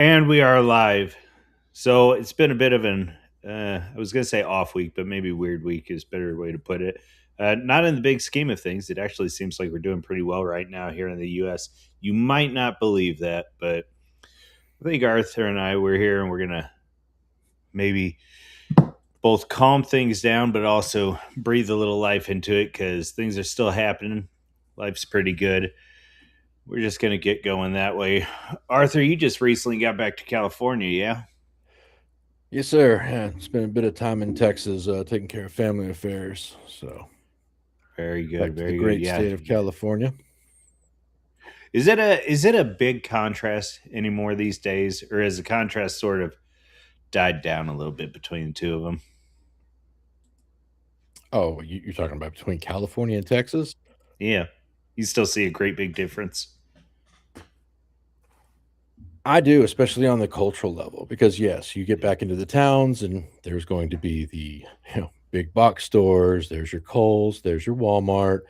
And we are live. So it's been a bit of I was going to say off week, but maybe weird week is a better way to put it. Not in the big scheme of things. It actually seems like we're doing pretty well right now here in the US. You might not believe that, but I think Arthur and I, we're here and we're going to maybe both calm things down, but also breathe a little life into it because things are still happening. Life's pretty good. We're just going to get going that way. Arthur, you just recently got back to California, yeah? Yes, sir. Yeah, spent a bit of time in Texas taking care of family affairs. So Very good, back to the very good. great Yeah. state of California. Is it a big contrast anymore these days, or has the contrast sort of died down a little bit between the two of them? Oh, you're talking about between California and Texas? Yeah, you still see a great big difference. I do, especially on the cultural level, because yes, you get back into the towns and there's going to be the big box stores. There's your Kohl's, there's your Walmart,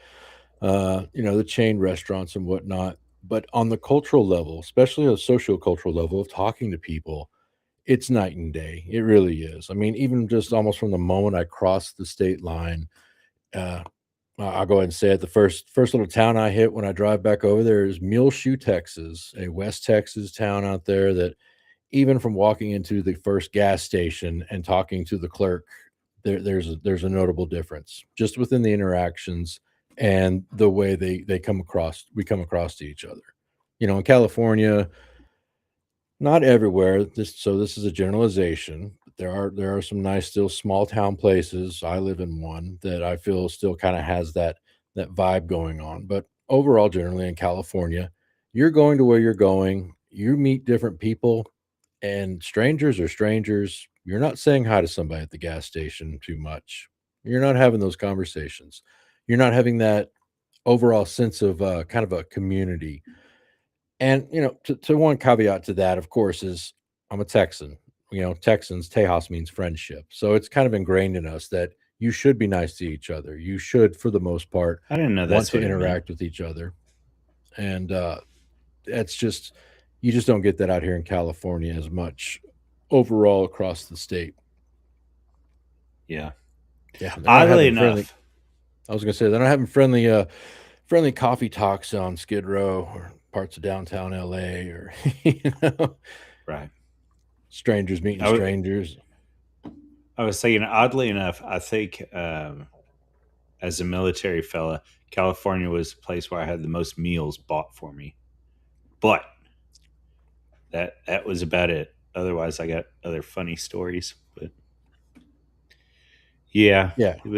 the chain restaurants and whatnot. But on the cultural level, especially on a socio-cultural level of talking to people, it's night and day. It really is. I mean, even just almost from the moment I crossed the state line, uh, I'll go ahead and say it. The first little town I hit when I drive back over there is Muleshoe, Texas, a West Texas town out there that even from walking into the first gas station and talking to the clerk, there's a notable difference just within the interactions and the way they come across we come across to each other. In California, not everywhere. This is a generalization. But there are some nice, still small town places. I live in one that I feel still kind of has that vibe going on. But overall, generally in California, you're going to where you're going. You meet different people, and strangers are strangers. You're not saying hi to somebody at the gas station too much. You're not having those conversations. You're not having that overall sense of kind of a community. And, to one caveat to that, of course, is I'm a Texan. Texans, Tejas means friendship. So it's kind of ingrained in us that you should be nice to each other. You should, for the most part, I didn't know want that's to what it meant. interact with each other. And that's just, you just don't get that out here in California as much overall across the state. Yeah. Yeah. They're not Oddly having friendly, enough, I was going to say, they're not having friendly coffee talks on Skid Row or parts of downtown LA or, you know, right. strangers meeting I, w- strangers. I was saying, oddly enough, I think as a military fella, California was the place where I had the most meals bought for me. But that was about it. Otherwise, I got other funny stories. But yeah, Yeah. it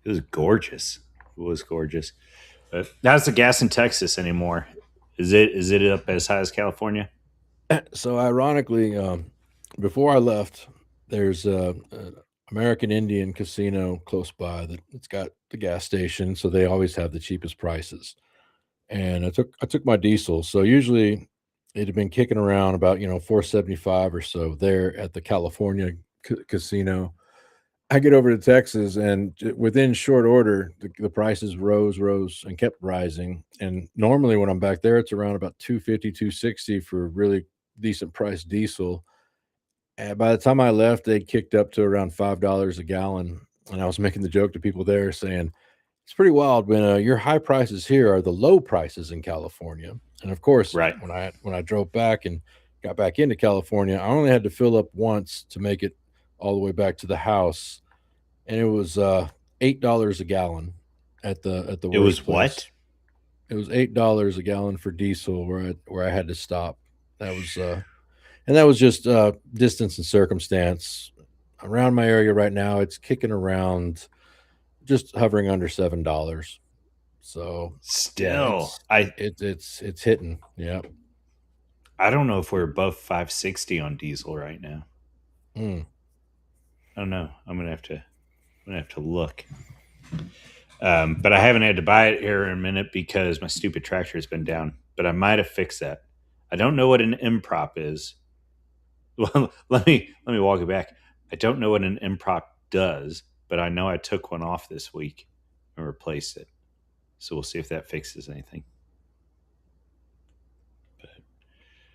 was gorgeous. It was gorgeous. But how's the gas in Texas anymore? Is it up as high as California? So ironically, before I left, there's a American Indian casino close by that it's got the gas station, so they always have the cheapest prices. And I took my diesel. So usually it had been kicking around about 475 or so there at the California casino. I get over to Texas, and within short order, the prices rose, and kept rising. And normally, when I'm back there, it's around about 250, 260 for really decent price diesel. And by the time I left, they kicked up to around $5 a gallon. And I was making the joke to people there, saying it's pretty wild when your high prices here are the low prices in California. And of course, Right. when I drove back and got back into California, I only had to fill up once to make it all the way back to the house, and it was $8 a gallon at the It worst was place. what? It was $8 a gallon for diesel where I had to stop. That was and that was just distance and circumstance. Around my area right now, it's kicking around just hovering under $7. So yeah, Still, I it's hitting. Yeah. I don't know if we're above 560 on diesel right now. Mm. I don't know. I'm gonna have to look. But I haven't had to buy it here in a minute because my stupid tractor has been down. But I might have fixed that. I don't know what an improp is. Well, let me walk it back. I don't know what an improp does, but I know I took one off this week and replaced it. So we'll see if that fixes anything. But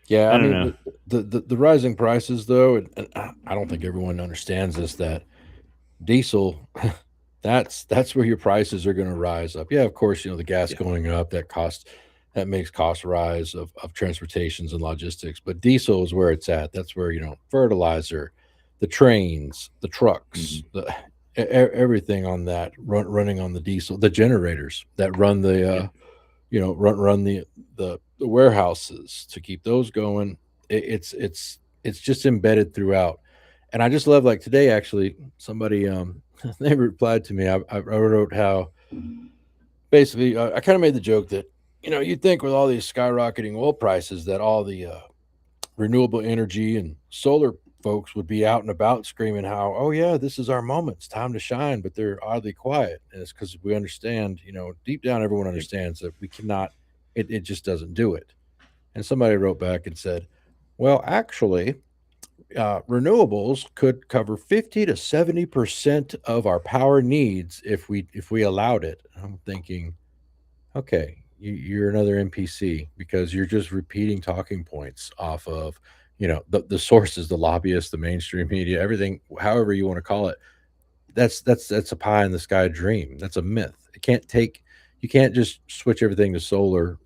Yeah, I I don't mean know. the rising prices though, and I don't think everyone understands this, that diesel, that's where your prices are going to rise up. Yeah, of course, the gas Yeah. going up, that makes cost rise of transportations and logistics, but diesel is where it's at. That's where, fertilizer, the trains, the trucks, Mhm. everything on that running on the diesel, the generators that run the Yeah. run the warehouses to keep those going. It's just embedded throughout. And I just love, like today actually, somebody they replied to me. I wrote how basically I kind of made the joke that you'd think with all these skyrocketing oil prices that all the renewable energy and solar folks would be out and about screaming how, oh yeah, this is our moment, it's time to shine, but they're oddly quiet. And it's because we understand, deep down everyone Yep. understands that we cannot, it just doesn't do it. And somebody wrote back and said, well, actually, renewables could cover 50 to 70% of our power needs if we allowed it. I'm thinking, okay, you're another NPC because you're just repeating talking points off of, the sources, the lobbyists, the mainstream media, everything, however you want to call it. That's a pie in the sky dream. That's a myth. You can't just switch everything to solar,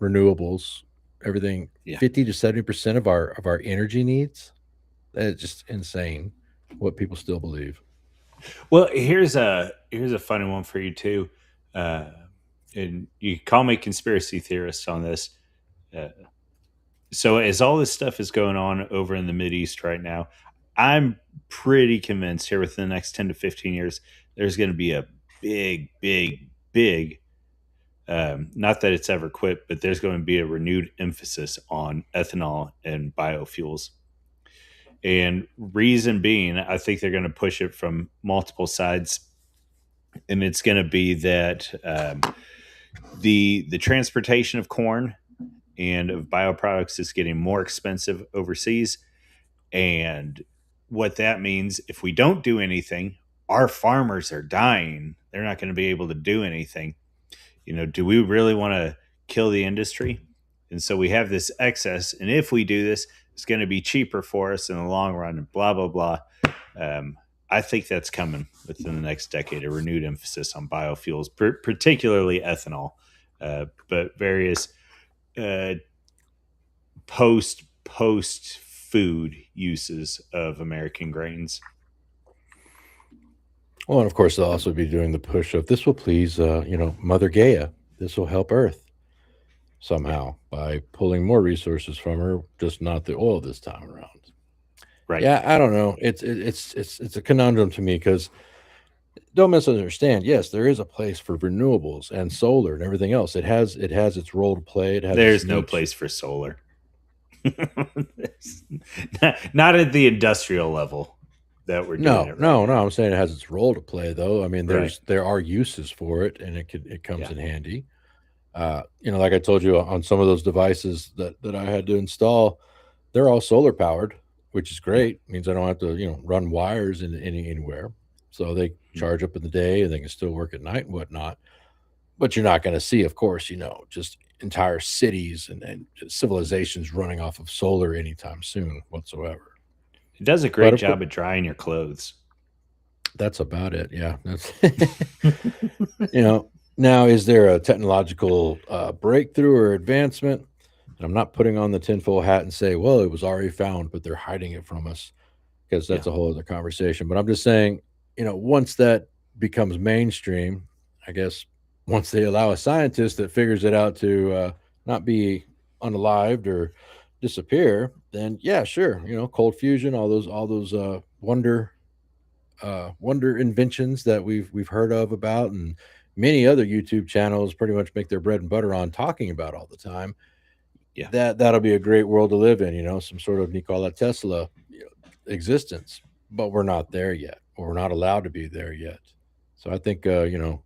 renewables, everything. Yeah. 50 to 70% of our energy needs. That's just insane. What people still believe. Well, here's a funny one for you too, uh, and you can call me conspiracy theorist on this. Uh, so as all this stuff is going on over in the Mid East right now, I'm pretty convinced here within the next 10 to 15 years, there's going to be a big, big, big. Not that it's ever quit, but there's going to be a renewed emphasis on ethanol and biofuels. And reason being, I think they're going to push it from multiple sides, and it's going to be that the transportation of corn and of bioproducts is getting more expensive overseas, and what that means if we don't do anything, our farmers are dying. They're not going to be able to do anything. Do we really want to kill the industry? And so we have this excess, and if we do this, it's going to be cheaper for us in the long run. And blah blah blah. Um, I think that's coming within the next decade. A renewed emphasis on biofuels, particularly ethanol, but various uh, post food uses of American grains. Well, and of course, they'll also be doing the push of this will please, Mother Gaia. This will help Earth Yeah, somehow by pulling more resources from her, just not the oil this time around. right. Yeah, I don't know. It's a conundrum to me because don't misunderstand. Yes, there is a place for renewables and solar and everything else. It has its role to play. It has its There's no niche. place for solar. Not at the industrial level that we're doing No, it right no, no. now. I'm saying it has its role to play, though. I mean, Right. there are uses for it, and it comes Yeah. in handy. Like I told you on some of those devices that I had to install, they're all solar powered, which is Yeah. great. Means I don't have to, run wires anywhere. So they Mhm. charge up in the day and they can still work at night and whatnot. But you're not going to see, of course, just entire cities and civilizations running off of solar anytime soon whatsoever. It does a But great of course, job at drying your clothes. that's about it. Yeah, that's you know. Now, is there a technological breakthrough or advancement? And I'm not putting on the tinfoil hat and say, well, it was already found, but they're hiding it from us because Yeah. that's a whole other conversation. But I'm just saying, once that becomes mainstream, I guess once they allow a scientist that figures it out to not be unalived or disappear, then yeah, sure, cold fusion, all those wonder inventions that we've heard of about, and many other YouTube channels pretty much make their bread and butter on talking about all the time. Yeah. That'll be a great world to live in, some sort of Nikola Tesla, existence. But we're not there yet, or we're not allowed to be there yet. So I think the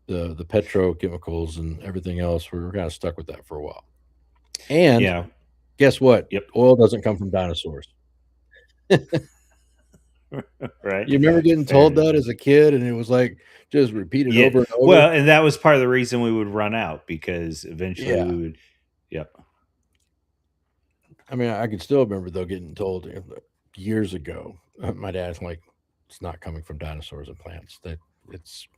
petrochemicals and everything else, we're kind of stuck with that for a while. And Yeah. guess what? Yep. Oil doesn't come from dinosaurs. Right. You remember getting Fair told enough. that as a kid, and it was like just repeated Yeah. over and over. Well, and that was part of the reason we would run out because eventually Yeah. we would. Yep. I mean, I can still remember though getting told years ago. My dad's like, "It's not coming from dinosaurs and plants. That it's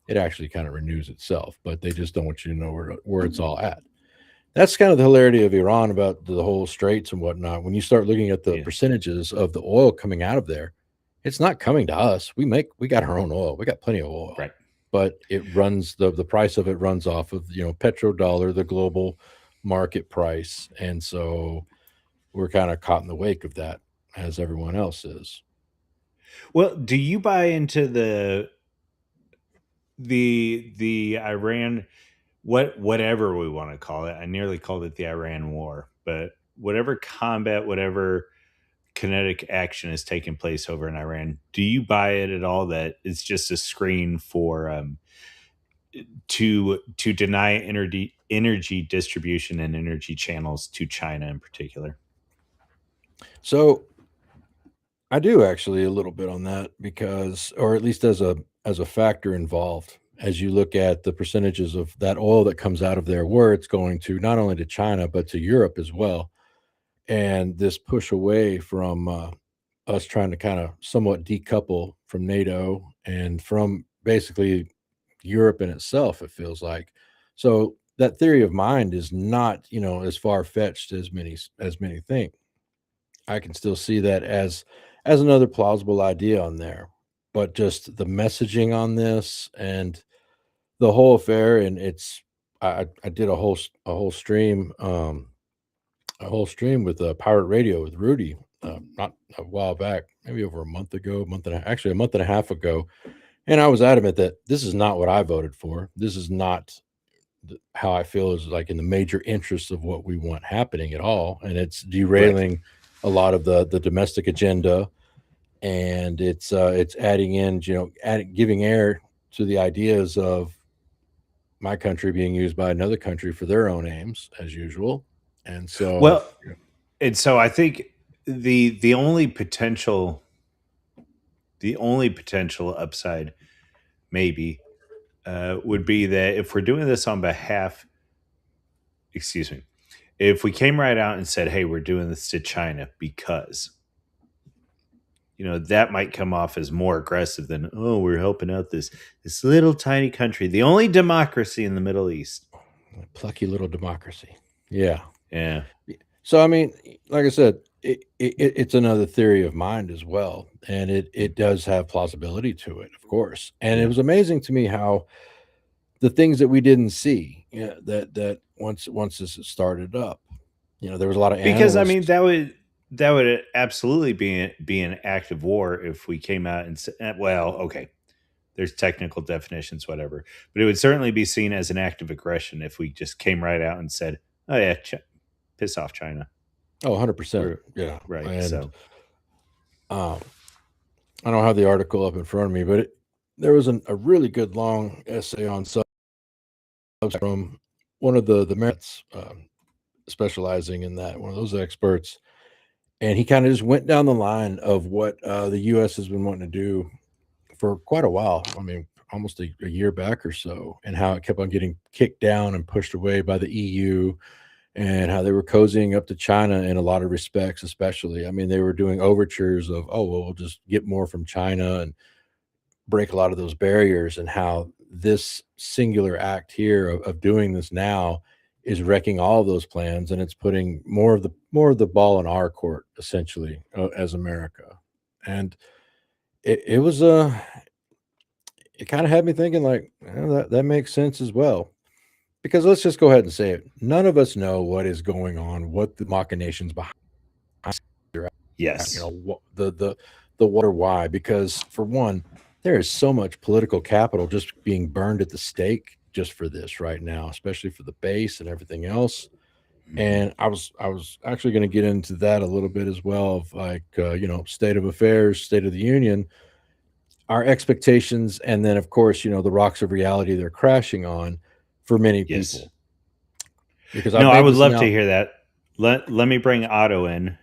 it actually kind of renews itself, but they just don't want you to know where it's all at." That's kind of the hilarity of Iran about the whole straits and whatnot. When you start looking at the Yeah, percentages of the oil coming out of there, it's not coming to us. We got our own oil. We got plenty of oil, right. but it runs the price of it runs off of petrodollar, the global market price, and so we're kind of caught in the wake of that as everyone else is. Well, do you buy into the Iran, whatever we want to call it? I nearly called it the Iran War, but whatever combat, whatever kinetic action is taking place over in Iran, do you buy it at all that it's just a screen for to deny energy distribution and energy channels to China in particular? So I do actually a little bit on that because, or at least as a factor involved, as you look at the percentages of that oil that comes out of there, where it's going to not only to China but to Europe as well, and this push away from us trying to kind of somewhat decouple from NATO and from basically Europe in itself. It feels like so that theory of mind is not as far fetched as many think. I can still see that as another plausible idea on there. But just the messaging on this and the whole affair, and I did a whole stream with Pirate Radio with Rudy, not a while back, maybe over a month ago, actually a month and a half ago, and I was adamant that this is not what I voted for. This is not how I feel is like in the major interests of what we want happening at all, and it's Right. derailing a lot of the domestic agenda, and it's adding in, giving air to the ideas of my country being used by another country for their own aims, as usual. And so, Well, and so I think the only potential upside maybe would be that if we're doing this on behalf, excuse me, if we came right out and said, "Hey, we're doing this to China because," that might come off as more aggressive than, "Oh, we're helping out this little tiny country, the only democracy in the Middle East." plucky little democracy. Yeah. Yeah. So, I mean, like I said, it's another theory of mind as well, and it does have plausibility to it, of course. And it Yeah. was amazing to me how the things that we didn't see, that once this started up, there was a lot of Because I mean analysts. that would absolutely be an act of war if we came out and said, well, okay, there's technical definitions, whatever, but it would certainly be seen as an act of aggression if we just came right out and said, "Oh yeah, piss off China." Oh, 100%. We're Yeah. right. And So um, I don't have the article up in front of me, but there was a really good long essay on from one of the merits specializing in that, one of those experts. And he kind of just went down the line of what the U.S. has been wanting to do for quite a while. I mean, almost a year back or so, and how it kept on getting kicked down and pushed away by the EU, and how they were cozying up to China in a lot of respects, especially. I mean, they were doing overtures of, oh, well, we'll just get more from China and break a lot of those barriers, and how this singular act here of doing this now is wrecking all of those plans, and it's putting more of the ball in our court essentially, as America. And it was it kind of had me thinking like, that makes sense as well, because let's just go ahead and say it, none of us know what is going on, what the machinations behind yes. what the what or why. Because for one, there is so much political capital just being burned at the stake just for this right now, especially for the base and everything else. Mhm. And I was actually going to get into that a little bit as well, of like, state of affairs, state of the union, our expectations, and then of course, the rocks of reality they're crashing on for many Yes. people. Because I've No, I made would this love to now. hear that. Let me bring Otto in,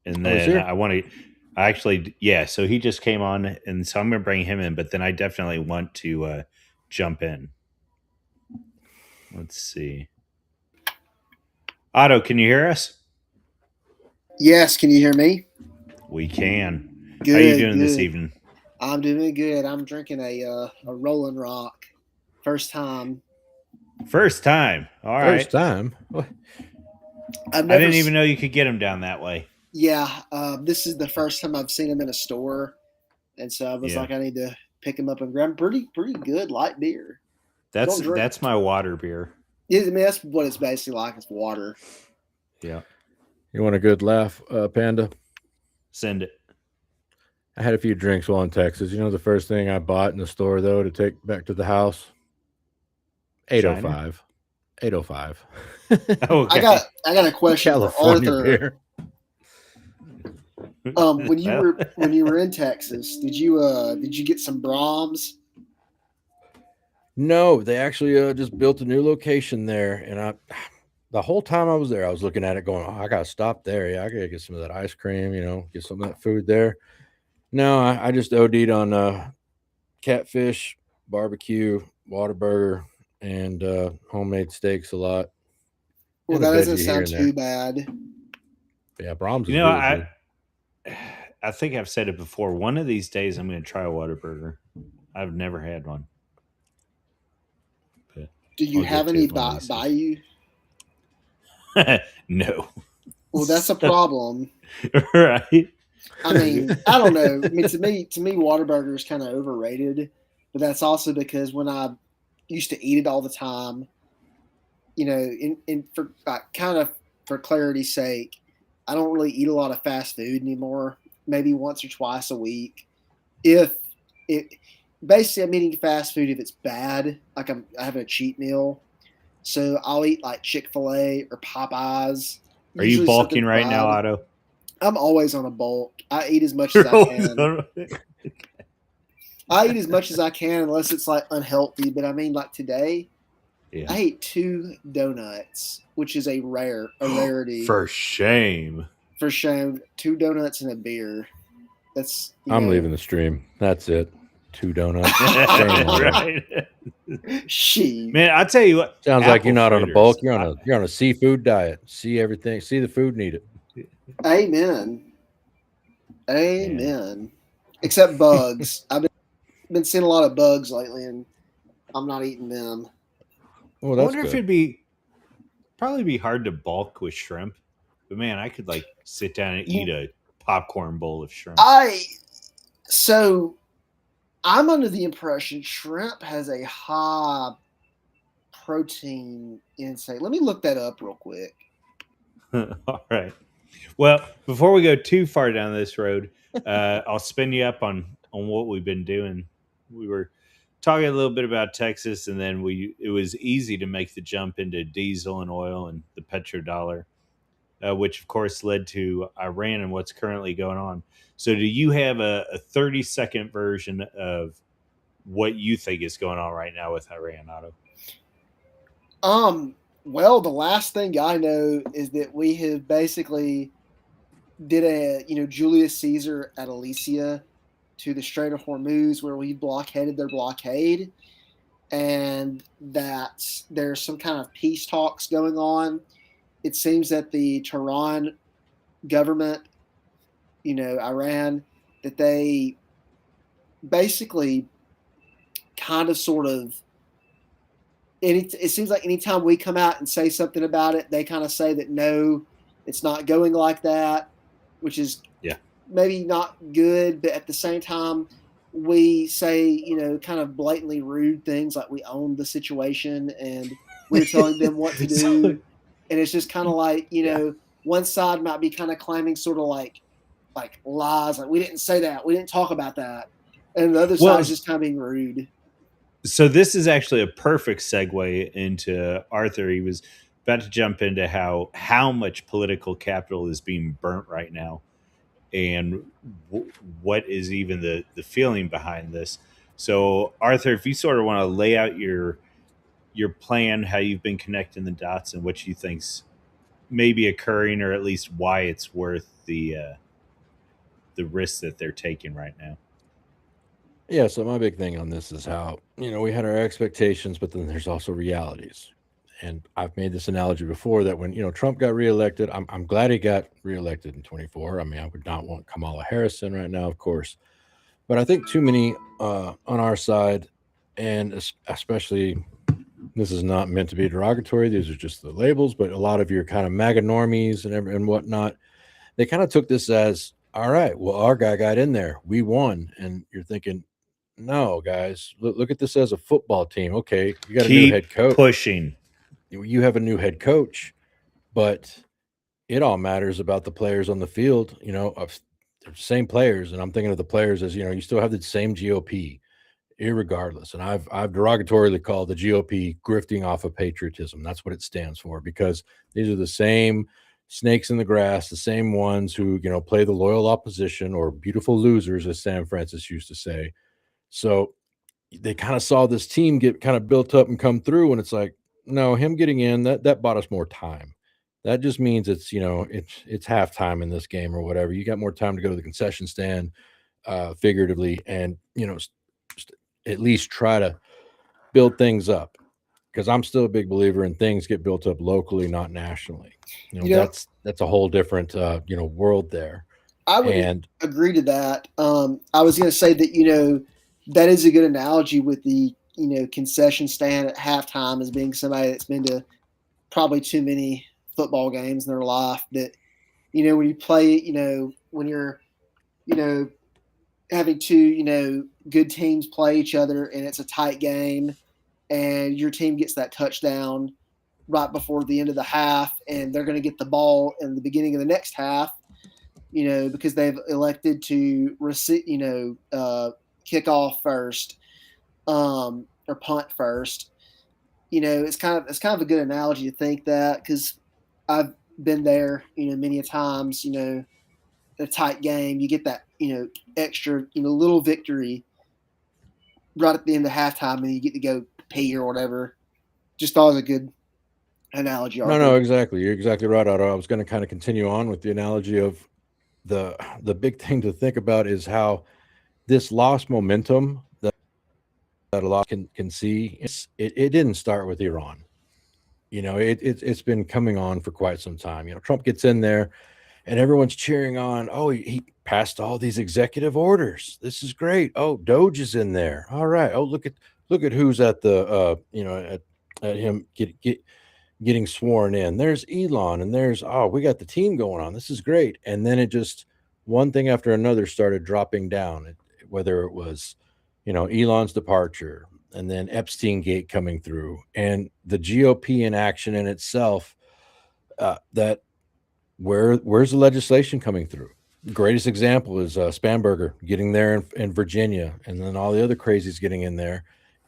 and Oh, is then there? I want to. I actually, yeah. So he just came on, and so I'm gonna bring him in. But then I definitely want to jump in. Let's see, Otto, can you hear us? Yes, can you hear me? We can. How you Good, doing this good. evening? I'm doing good. I'm drinking a Rolling Rock, first time. First time. All First right. time. I've I never. didn't even know you could get them down that way. Yeah, this is the first time I've seen them in a store, and so I was Yeah. like, I need to pick them up and grab 'em. Pretty good light beer. That's Don't drink. that's my water beer. Yeah, I mean that's what it's basically like. It's water. Yeah. You want a good laugh, Panda? Send it. I had a few drinks while in Texas. You know the first thing I bought in the store though to take back to the house? Shiner. 805. 805. I Okay. got I got a question for California Arthur. beer. When you Well, were in Texas, did you get some Brahms? No, they actually just built a new location there, and I the whole time I was there, I was looking at it, going, "Oh, I gotta stop there. Yeah, I gotta get some of that ice cream. Get some of that food there." No, I just OD'd on catfish, barbecue, Whataburger, and homemade steaks a lot, Well, and a that doesn't veggie here sound and too there. bad. But yeah, Brahms you is know, really I good. I think I've said it before. One of these days, I'm going to try a Whataburger. I've never had one, but Do you I'll have get to any it one of these by days. you? No. Well, that's a So, problem. right. I mean, I don't know. I mean, to me, Whataburger is kind of overrated, but that's also because when I used to eat it all the time, in for kind of for clarity's sake, I don't really eat a lot of fast food anymore. Maybe once or twice a week. If it basically I'm eating fast food if it's bad, like I'm having a cheat meal. So I'll eat like Chick-fil-A or Popeyes, Are you usually something bulking right now, fried. Otto? I'm always on a bulk. I eat as much as You're I always can. on. I eat as much as I can unless it's like unhealthy. But I mean, like today, Yeah. I ate 2 donuts, which is a rarity For shame. for shame. 2 donuts and a beer. That's I'm leaving the stream. That's it. 2 donuts. Shame on you. Right. she. Man, I'll tell you what, Sounds like you're apple not on a bulk. fritters. You're on a seafood diet. See everything. See the food. Need it. Amen. Man. Amen. Except bugs. I've been seeing a lot of bugs lately, and I'm not eating them. Well, I that's wonder if good. it'd be probably be hard to bulk with shrimp. But man, I could like sit down and eat You, a popcorn bowl of shrimp. I so I'm under the impression shrimp has a high protein intake. Let me look that up real quick. All right. Well, before we go too far down this road, I'll spin you up on what we've been doing. We were talking a little bit about Texas, and then we it was easy to make the jump into diesel and oil and the petrodollar, which of course led to Iran and what's currently going on. So, do you have a 30-second version of what you think is going on right now with Iran, Otto? Um, well, the last thing I know is that we have basically did a Julius Caesar at Alesia to the Strait of Hormuz, where we blockaded their blockade, and that there's some kind of peace talks going on. It seems that the Tehran government, Iran, that they basically kind of sort of it seems like anytime we come out and say something about it, they kind of say that no, it's not going like that, which is Yeah. maybe not good, but at the same time, we say, kind of blatantly rude things like we own the situation and we're telling them what to So, do. And it's just kind of like, yeah. one side might be kind of claiming sort of like lies, like we didn't say that, we didn't talk about that. And the other side Well, is just kind of being rude. so this is actually a perfect segue into Arthur. He was about to jump into how much political capital is being burnt right now, and what is even the feeling behind this. So, Arthur, if you sort of want to lay out your plan, how you've been connecting the dots, and what you think's maybe occurring, or at least why it's worth the risk that they're taking right now. Yeah. So my big thing on this is how we had our expectations, but then there's also realities. And I've made this analogy before that when, Trump got reelected, I'm glad he got reelected in 24. I mean, I would not want Kamala Harris in right now, of course. But I think too many on our side, and especially, this is not meant to be derogatory. These are just the labels, but a lot of your kind of MAGA normies and whatnot, they kind of took this as, all right, well, our guy got in there. We won. And you're thinking, no, guys, look at this as a football team. Okay, you got a new head Keep coach. pushing. You have a new head coach, but it all matters about the players on the field, of the same players. And I'm thinking of the players as, you still have the same GOP, irregardless. And I've derogatorily called the GOP grifting off of patriotism. That's what it stands for, because these are the same snakes in the grass, the same ones who, play the loyal opposition, or beautiful losers, as Sam Francis used to say. So they kind of saw this team get kind of built up and come through, and it's like, no, him getting in, that bought us more time. That just means it's halftime in this game or whatever. You got more time to go to the concession stand, figuratively, and at least try to build things up, because I'm still a big believer in things get built up locally, not nationally. That's a whole different world there. I would agree to that. I was going to say that that is a good analogy with the concession stand at halftime as being somebody that's been to probably too many football games in their life. That when you play, when you're having two good teams play each other and it's a tight game, and your team gets that touchdown right before the end of the half, and they're going to get the ball in the beginning of the next half, because they've elected to kick off first, or punt first. It's kind of a good analogy to think that, because I've been there, many a times, a tight game, you get that, extra, little victory right at the end of halftime, and you get to go pee or whatever. Just thought it was a good analogy. No, exactly. You're exactly right, Otto. I was going to kind of continue on with the analogy of the big thing to think about is how this lost momentum that a lot can see. It didn't start with Iran. It's been coming on for quite some time. Trump gets in there and everyone's cheering on. Oh, he passed all these executive orders. This is great. Oh, Doge is in there. All right. Oh, look at who's at the at him getting sworn in. There's Elon, and we got the team going on. This is great. And then it just, one thing after another started dropping down, whether it was, Elon's departure, and then Epstein Gate coming through, and the GOP in action in itself, where's the legislation coming through? The greatest example is Spanberger getting there in Virginia, and then all the other crazies getting in there.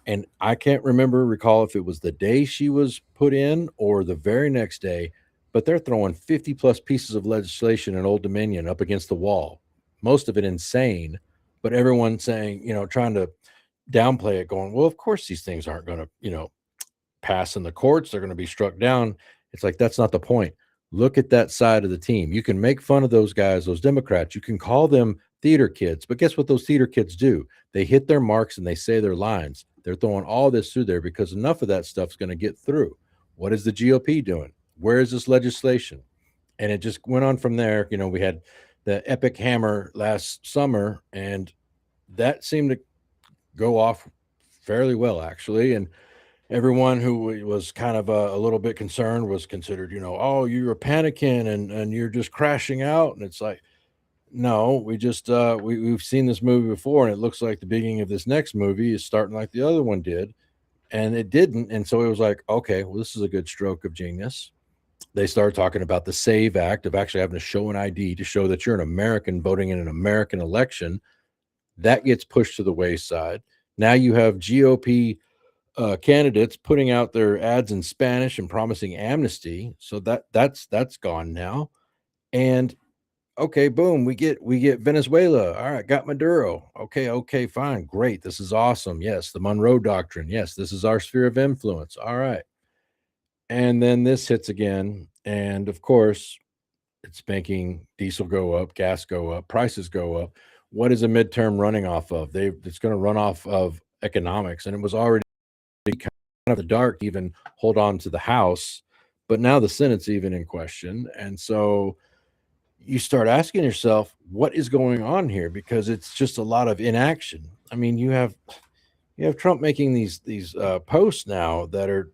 And I can't recall if it was the day she was put in or the very next day, but they're throwing 50 plus pieces of legislation in Old Dominion up against the wall, most of it insane, but everyone saying, trying to downplay it, going, well, of course these things aren't going to, pass in the courts. They're going to be struck down. It's like, that's not the point. Look at that side of the team. You can make fun of those guys, those Democrats. You can call them theater kids, but guess what those theater kids do? They hit their marks and they say their lines. They're throwing all this through there because enough of that stuff's going to get through. What is the GOP doing? Where is this legislation? And it just went on from there. We had the Epic Hammer last summer, and that seemed to go off fairly well, actually. And everyone who was kind of a little bit concerned was considered, oh, you're panicking and you're just crashing out. And it's like, no, we just we've seen this movie before, and it looks like the beginning of this next movie is starting like the other one did, and it didn't. And so it was like, okay, well, this is a good stroke of genius. They started talking about the SAVE Act of actually having to show an ID to show that you're an American voting in an American election. That gets pushed to the wayside. Now you have GOP candidates putting out their ads in Spanish and promising amnesty. So that's gone now. And okay, boom, we get Venezuela. All right, got Maduro. Okay, fine, great. This is awesome. Yes, the Monroe Doctrine. Yes, this is our sphere of influence. All right. And then this hits again. And of course, it's making diesel go up, gas go up, prices go up. What is a midterm running off of? It's going to run off of economics. And it was already of the dark even hold on to the House, but now the Senate's even in question. And so you start asking yourself, what is going on here? Because it's just a lot of inaction. I mean, you have Trump making these posts now that are,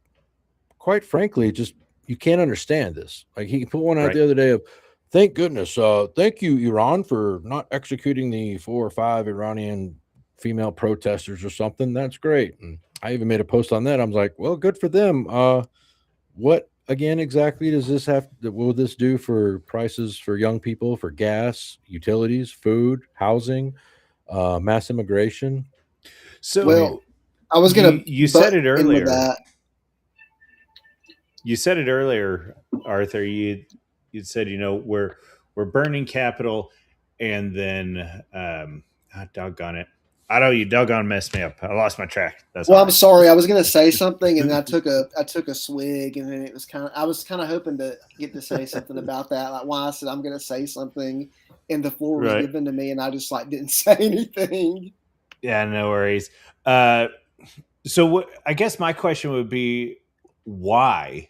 quite frankly, just you can't understand this. Like he put one out Right. the other day of, thank goodness, thank you, Iran, for not executing the 4 or 5 Iranian female protesters or something. That's great. And I even made a post on that. I was like, well, good for them. What again exactly does this have? Will this do for prices for young people, for gas, utilities, food, housing, mass immigration? I So mean, Well, I was gonna you said butt it in with earlier. that. You said it earlier, Arthur. You said, we're burning capital, and then doggone it. Otto, you doggone messed me up. I lost my track. That's Well, all I'm sorry. I was gonna say something, and I took a swig, and then it was I was kind of hoping to get to say something about that. Like why I said I'm gonna say something, and the floor was right. given to me, and I just like didn't say anything. Yeah, no worries. Uh, so I guess my question would be why?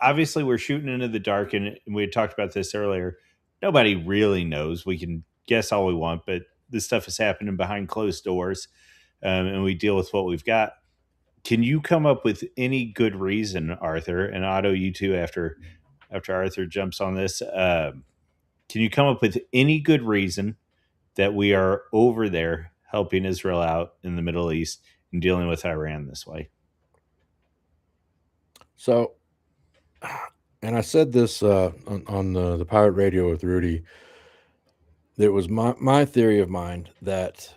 Obviously, we're shooting into the dark, and we had talked about this earlier. Nobody really knows. We can guess all we want, but this stuff is happening behind closed doors, and we deal with what we've got. Can you come up with any good reason, Arthur and Otto, you two, after Arthur jumps on this? Can you come up with any good reason that we are over there helping Israel out in the Middle East and dealing with Iran this way? so, and I said this on the pirate radio with Rudy. It was my theory of mind that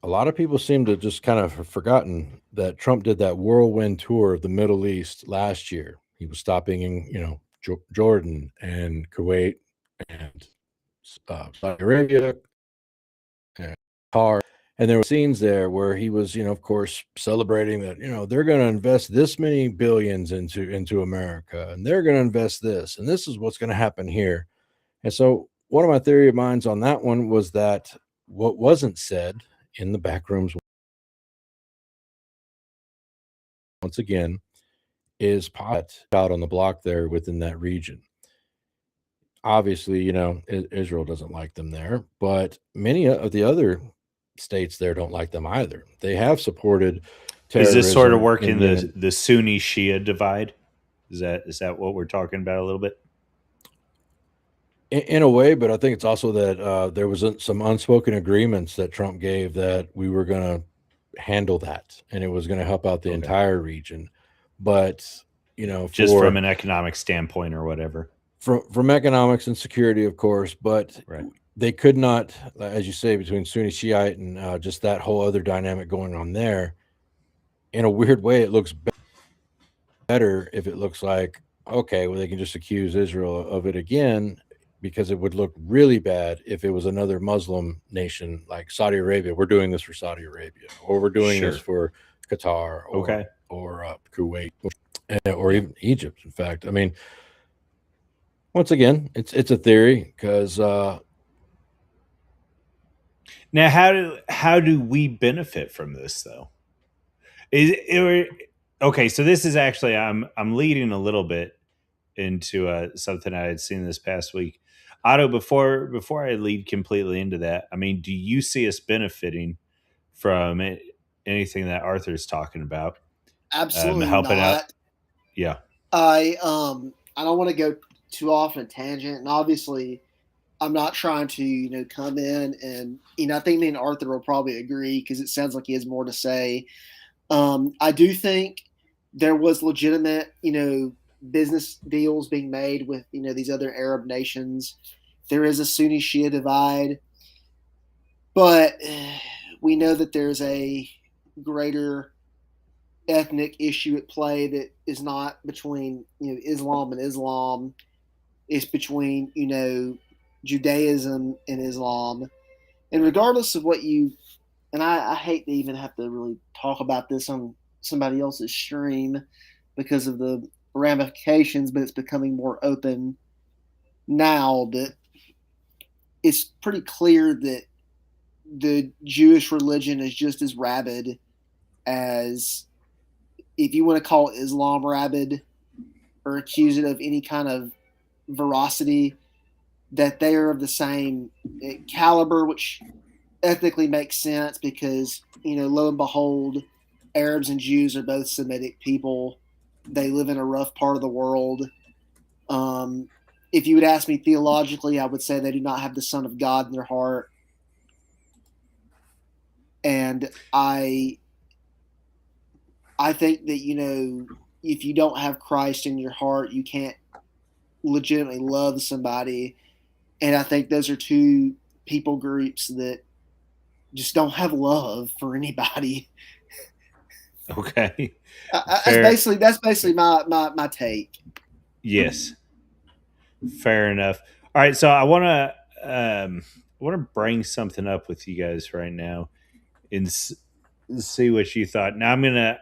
a lot of people seem to just kind of have forgotten that Trump did that whirlwind tour of the Middle East last year. He was stopping in, Jordan and Kuwait and Saudi Arabia and Qatar. And there were scenes there where he was, of course, celebrating that, they're going to invest this many billions into America, and they're going to invest this, and this is what's going to happen here. And so one of my theory of minds on that one was that what wasn't said in the back rooms, once again, is pot out on the block there within that region. Obviously, Israel doesn't like them there, but many of the other states there don't like them either. They have supported Is this sort of terrorism working in Yemen. the Sunni Shia divide? Is that what we're talking about a little bit? In a way, but I think it's also that there was some unspoken agreements that Trump gave that we were going to handle that, and it was going to help out the Okay. entire region. But Just from an economic standpoint or whatever. From economics and security, of course, but Right. they could not, as you say, between Sunni Shiite and just that whole other dynamic going on there. In a weird way, it looks better if it looks like, okay, well, they can just accuse Israel of it again, because it would look really bad if it was another Muslim nation like Saudi Arabia. We're doing this for Saudi Arabia, or we're doing this for Qatar, Okay. or Kuwait, or even Egypt. In fact, I mean, once again, it's a theory because Now, how do we benefit from this though? Okay? So this is actually I'm leading a little bit into something I had seen this past week. Otto, before I lead completely into that, I mean, do you see us benefiting from anything that Arthur's talking about? Absolutely Helping out? not. Yeah. I don't want to go too off on a tangent, and obviously, I'm not trying to come in and I think me and Arthur will probably agree because it sounds like he has more to say. I do think there was legitimate business deals being made with these other Arab nations. There is a Sunni Shia divide, but we know that there's a greater ethnic issue at play that is not between Islam and Islam. It's between Judaism and Islam. And regardless of what and I hate to even have to really talk about this on somebody else's stream because of the ramifications, but it's becoming more open now that it's pretty clear that the Jewish religion is just as rabid as if you want to call Islam rabid or accuse it of any kind of veracity, that they are of the same caliber, which ethnically makes sense because, lo and behold, Arabs and Jews are both Semitic people. They live in a rough part of the world. If you would ask me theologically, I would say they do not have the Son of God in their heart. And I think that, if you don't have Christ in your heart, you can't legitimately love somebody. And I think those are two people groups that just don't have love for anybody. Okay. That's basically my take. Yes. Fair enough. All right, so I want to bring something up with you guys right now and see what you thought. Now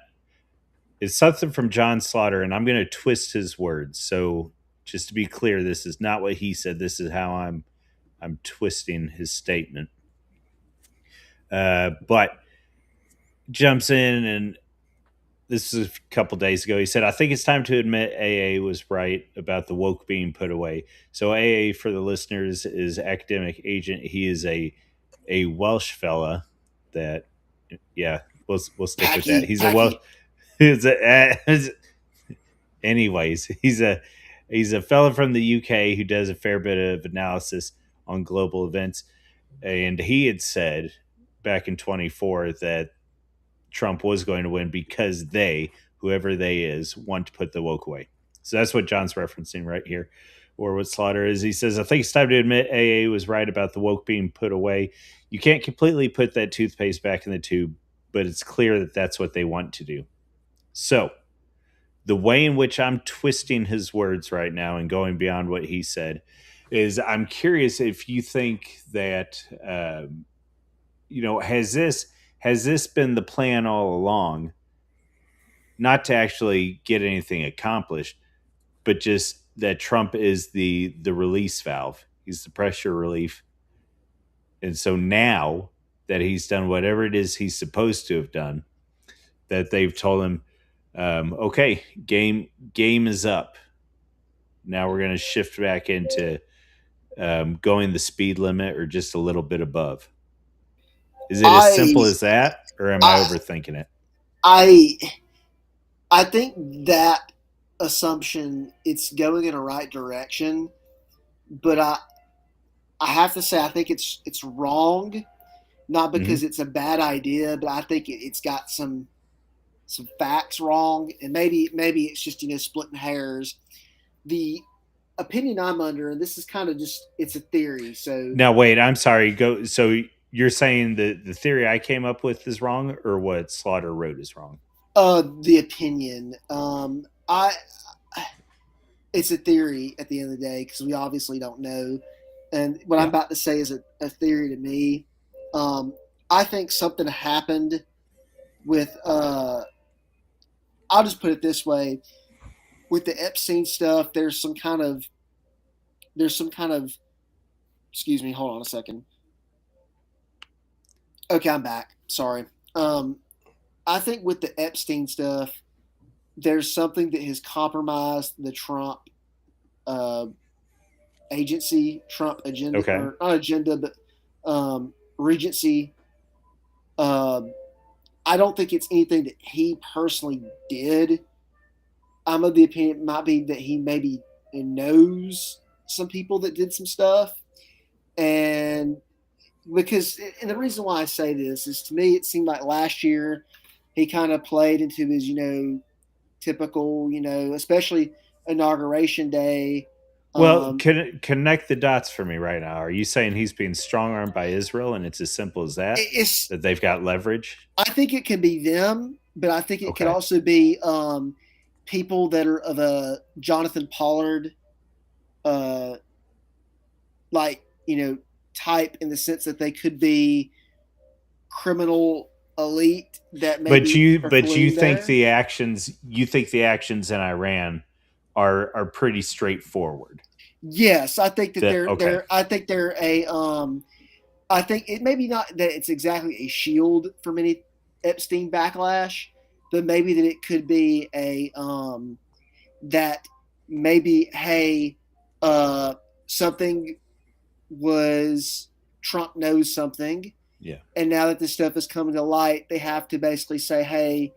it's something from John Slaughter, and I'm gonna twist his words. So just to be clear, this is not what he said. This is how I'm twisting his statement. But jumps in, and this is a couple days ago. He said, "I think it's time to admit AA was right about the woke being put away." So AA, for the listeners, is academic agent. He is a Welsh fella that, yeah, we'll stick with that. He's a Welsh. Anyways, he's a fella from the UK who does a fair bit of analysis on global events, and he had said back in 24 that Trump was going to win because whoever they is, want to put the woke away. So that's what John's referencing right here, or what Slaughter is. He says, "I think it's time to admit AA was right about the woke being put away. You can't completely put that toothpaste back in the tube, but it's clear that that's what they want to do." So the way in which I'm twisting his words right now and going beyond what he said is, I'm curious if you think that, has this been the plan all along, not to actually get anything accomplished, but just that Trump is the release valve. He's the pressure relief. And so now that he's done whatever it is he's supposed to have done, that they've told him, okay, game is up. Now we're going to shift back into going the speed limit or just a little bit above. Is it as simple as that, or am I overthinking it? I think that assumption, it's going in the right direction, but I have to say I think it's wrong, not because it's a bad idea, but I think it's got some facts wrong, and maybe it's just splitting hairs. The opinion I'm under, and this is kind of just, it's a theory. So now wait, I'm sorry. Go. So you're saying the theory I came up with is wrong, or what Slaughter wrote is wrong? The opinion. It's a theory at the end of the day because we obviously don't know. And what I'm about to say is a theory to me. I think something happened with. I'll just put it this way: with the Epstein stuff, there's some kind of. Excuse me. Hold on a second. Okay, I'm back. Sorry. I think with the Epstein stuff, there's something that has compromised the Trump agency, Trump agenda, or not agenda, but regency. I don't think it's anything that he personally did. I'm of the opinion it might be that he maybe knows some people that did some stuff. And the reason why I say this is, to me, it seemed like last year he kind of played into his, typical, especially Inauguration Day. Well, connect the dots for me right now. Are you saying he's being strong-armed by Israel, and it's as simple as that? That they've got leverage? I think it can be them, but I think it could also be people that are of a Jonathan Pollard, type, in the sense that they could be criminal elite that maybe. But you think the actions in Iran are pretty straightforward? Yes, I think that I think they're a. I think it maybe not that it's exactly a shield from any Epstein backlash, but maybe that it could be a that maybe, hey, something was, Trump knows something, Yeah. and now that this stuff is coming to light, they have to basically say, hey,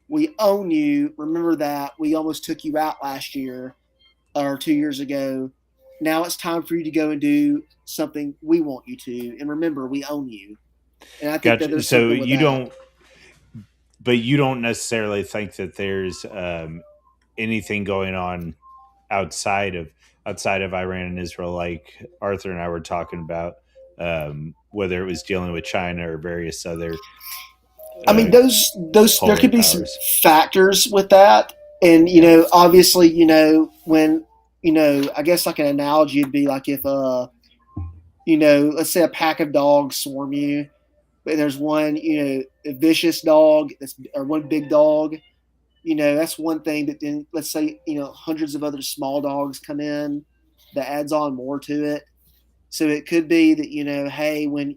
we own you. Remember that we almost took you out last year or 2 years ago. Now it's time for you to go and do something we want you to. And remember, we own you. And I think that Gotcha. there's So something with you that. don't, but you don't necessarily think that there's anything going on outside of Iran and Israel, like Arthur and I were talking about, whether it was dealing with China or various other. I mean, those there Polar could be some powers. factors with that, and obviously, when I guess like an analogy would be like if let's say a pack of dogs swarm you, but there's one a vicious dog or one big dog. That's one thing. But then let's say hundreds of other small dogs come in, that adds on more to it. So it could be that hey, when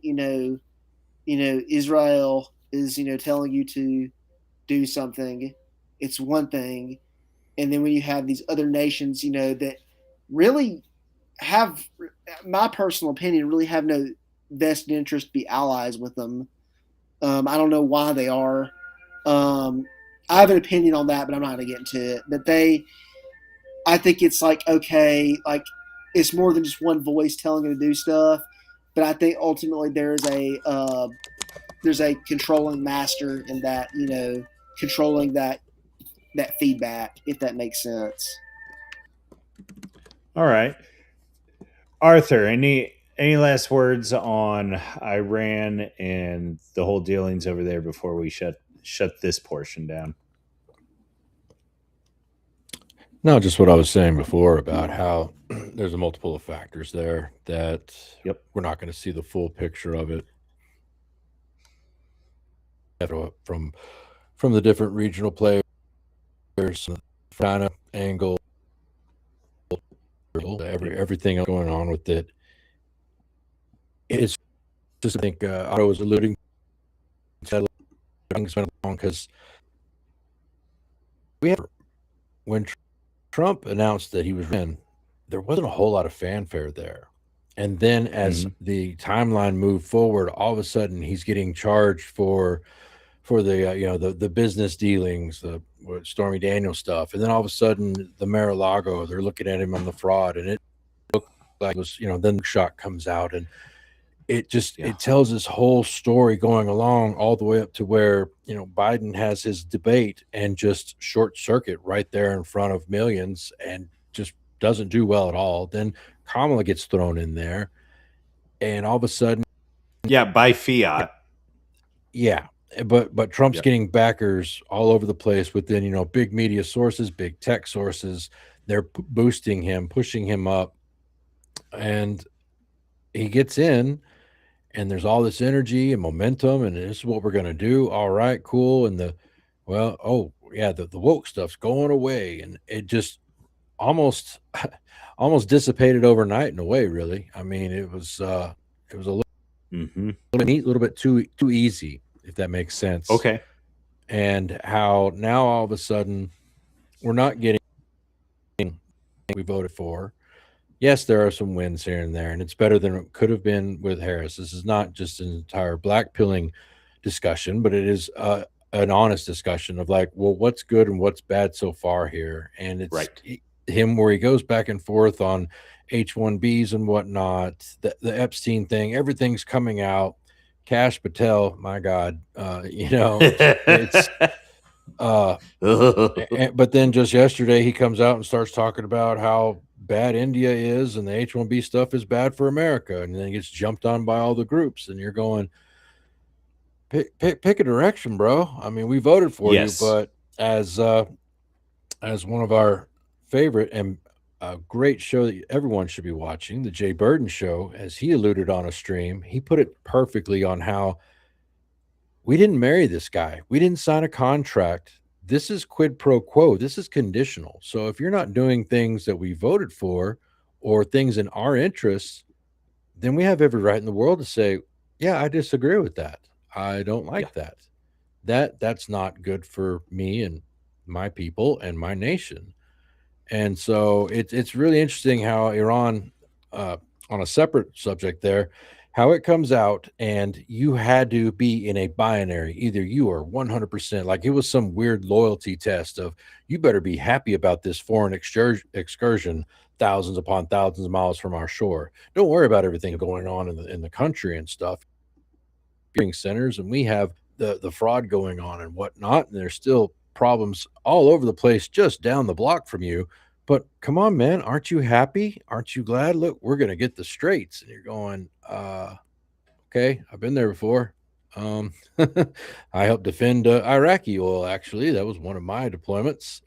Israel is telling you to do something, it's one thing, and then when you have these other nations that really have, my personal opinion, really have no vested interest to be allies with them. I don't know why they are. I have an opinion on that, but I'm not going to get into it. But I think it's like, okay, like it's more than just one voice telling them to do stuff. But I think ultimately there's a controlling master in that, controlling that feedback, if that makes sense. All right, Arthur. Any last words on Iran and the whole dealings over there before we shut this portion down? No, just what I was saying before about how there's a multiple of factors there that we're not going to see the full picture of it from the different regional players, China angle, everything else going on with it. It's just, I think Otto was alluding to things went along because when Trump announced that he was in, there wasn't a whole lot of fanfare there. And then as the timeline moved forward, all of a sudden he's getting charged for the the business dealings, the Stormy Daniels stuff, and then all of a sudden the Mar-a-Lago, they're looking at him on the fraud, and it looked like it was then the shot comes out, and it just it tells this whole story going along all the way up to where Biden has his debate and just short circuit right there in front of millions and just doesn't do well at all. Then Kamala gets thrown in there, and all of a sudden, by fiat. But Trump's getting backers all over the place within, big media sources, big tech sources. They're boosting him, pushing him up, and he gets in, and there's all this energy and momentum, and this is what we're going to do. All right, cool. And the woke stuff's going away, and it just almost dissipated overnight in a way, really. I mean, it was a little neat, a little bit too easy, if that makes sense. Okay. And how now all of a sudden we're not getting we voted for. Yes, there are some wins here and there, and it's better than it could have been with Harris. This is not just an entire black pilling discussion, but it is an honest discussion of like, well, what's good and what's bad so far here. And it's him where he goes back and forth on H-1Bs and whatnot, the Epstein thing, everything's coming out. Kash Patel, my God, it's but then just yesterday he comes out and starts talking about how bad India is and the H-1B stuff is bad for America, and then he gets jumped on by all the groups, and you're going, pick a direction, bro. I mean, we voted for you, but as one of our favorite and a great show that everyone should be watching, the Jay Burden Show, as he alluded on a stream, he put it perfectly on how we didn't marry this guy. We didn't sign a contract. This is quid pro quo. This is conditional. So if you're not doing things that we voted for or things in our interests, then we have every right in the world to say, yeah, I disagree with that. I don't like that. that's not good for me and my people and my nation. And so it's really interesting how Iran, uh, on a separate subject there, how it comes out and you had to be in a binary. Either you are 100%, like it was some weird loyalty test of you better be happy about this foreign excursion thousands upon thousands of miles from our shore. Don't worry about everything going on in the country and stuff. Centers, and we have the fraud going on and whatnot, and there's still problems all over the place just down the block from you. But come on, man, aren't you happy? Aren't you glad? Look, we're gonna get the straits. And you're going, okay, I've been there before. Um, I helped defend Iraqi oil. Actually, that was one of my deployments.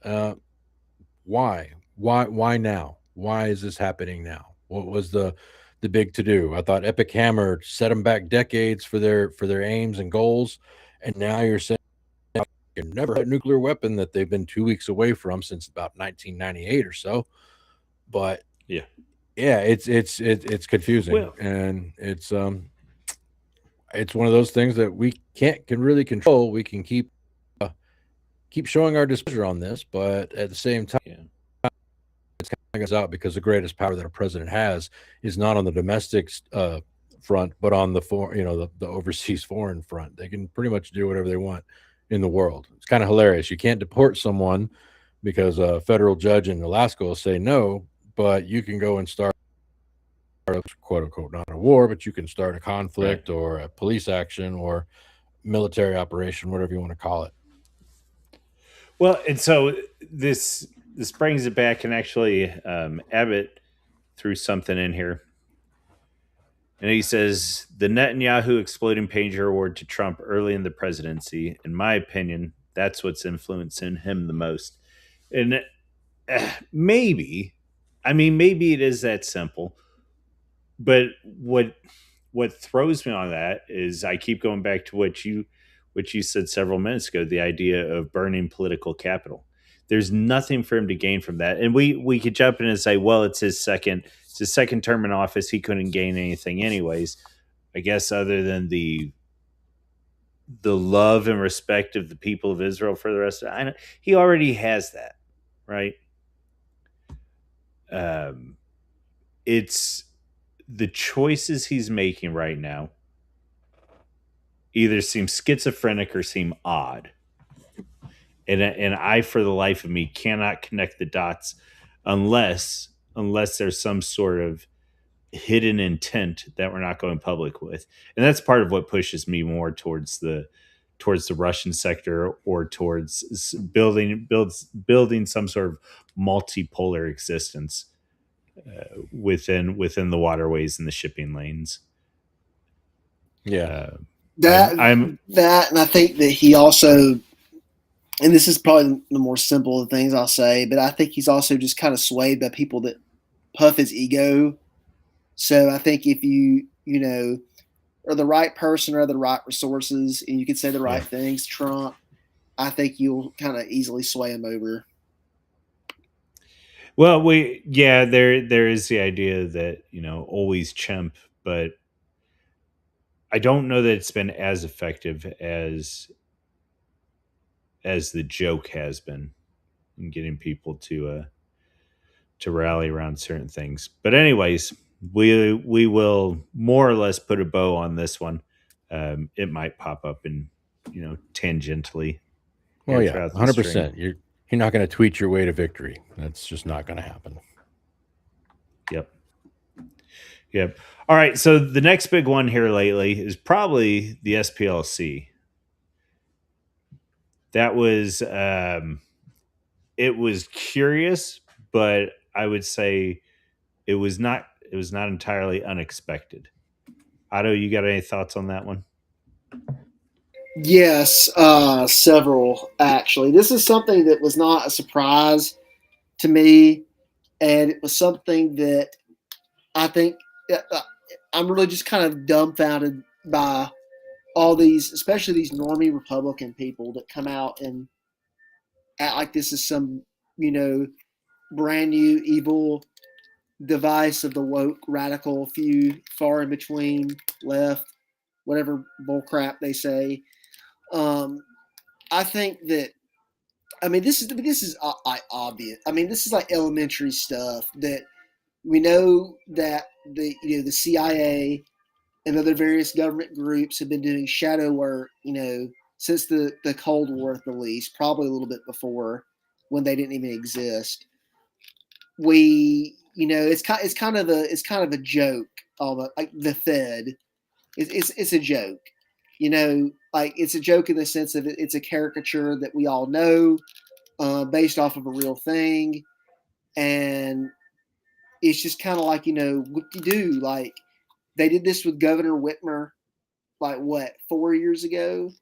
Why? Why now? Why is this happening now? What was the big to do? I thought Epic Hammer set them back decades for their aims and goals, and now you're saying you never had a nuclear weapon that they've been 2 weeks away from since about 1998 or so. But Yeah. yeah, it's confusing, Well, and it's one of those things that we can really control. We can keep showing our displeasure on this, but at the same time, yeah. it's us out because the greatest power that a president has is not on the domestic front, but on the overseas foreign front. They can pretty much do whatever they want in the world. It's kind of hilarious. You can't deport someone because a federal judge in Alaska will say no, but you can go and start a quote unquote not a war, but you can start a conflict Right. or a police action or military operation, whatever you want to call it. Well, and so this brings it back, and actually, Abbott threw something in here, and he says the Netanyahu exploding pager award to Trump early in the presidency. In my opinion, that's what's influencing him the most. And maybe, I mean, maybe it is that simple. But what throws me on that is I keep going back to what you said several minutes ago, the idea of burning political capital. There's nothing for him to gain from that. And we could jump in and say, well, it's his second term in office. He couldn't gain anything anyways. I guess other than the love and respect of the people of Israel for the rest of it. I know he already has that, right? Um, it's the choices he's making right now either seem schizophrenic or seem odd. And I, for the life of me, cannot connect the dots unless there's some sort of hidden intent that we're not going public with. And that's part of what pushes me more towards the Russian sector, or towards building some sort of multipolar existence within the waterways and the shipping lanes. Yeah. Uh, That I'm that, and I think that he also, and this is probably the more simple of things I'll say, but I think he's also just kind of swayed by people that puff his ego. So I think if you are the right person or have the right resources and you can say the right Yeah. things, Trump, I think you'll kind of easily sway him over. Well, there is the idea that always chimp, but I don't know that it's been as effective as the joke has been in getting people to rally around certain things. But anyways, we will more or less put a bow on this one. It might pop up in tangentially Well, here yeah, throughout the stream. 100%. You're not going to tweet your way to victory. That's just not going to happen. Yep. Yep. All right. So the next big one here lately is probably the SPLC. That was it was curious, but I would say it was not entirely unexpected. Otto, you got any thoughts on that one? Yes, several actually. This is something that was not a surprise to me, and it was something that I think I'm really just kind of dumbfounded by all these, especially these normie Republican people that come out and act like this is some, you know, brand new evil device of the woke radical few far in between left, whatever bullcrap they say. Um, I think that this is obvious. I mean, this is like elementary stuff that we know that the CIA and other various government groups have been doing shadow work, since the Cold War at the least, probably a little bit before when they didn't even exist. It's kind of a joke, almost like the Fed. It's a joke, like it's a joke in the sense of it's a caricature that we all know, based off of a real thing, and it's just kind of like what you do. Like they did this with Governor Whitmer, like what 4 years ago,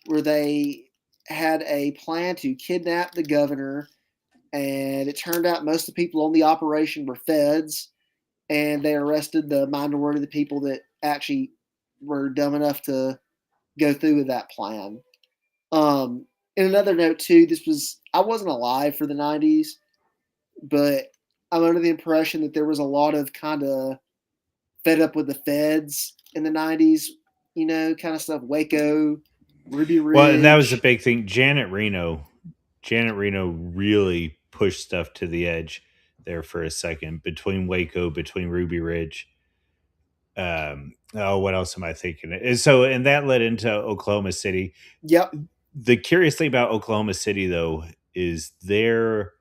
where they had a plan to kidnap the governor, and it turned out most of the people on the operation were feds, and they arrested the minority of the people that actually were dumb enough to go through with that plan. In another note too, I wasn't alive for the '90s, but I'm under the impression that there was a lot of kind of fed up with the feds in the '90s, kind of stuff. Waco, Ruby Well, and that was the Ridge. big thing. Janet Reno really pushed stuff to the edge there for a second between Waco, between Ruby Ridge. Oh, what else am I thinking? And that led into Oklahoma City. Yep. The curious thing about Oklahoma City, though, is there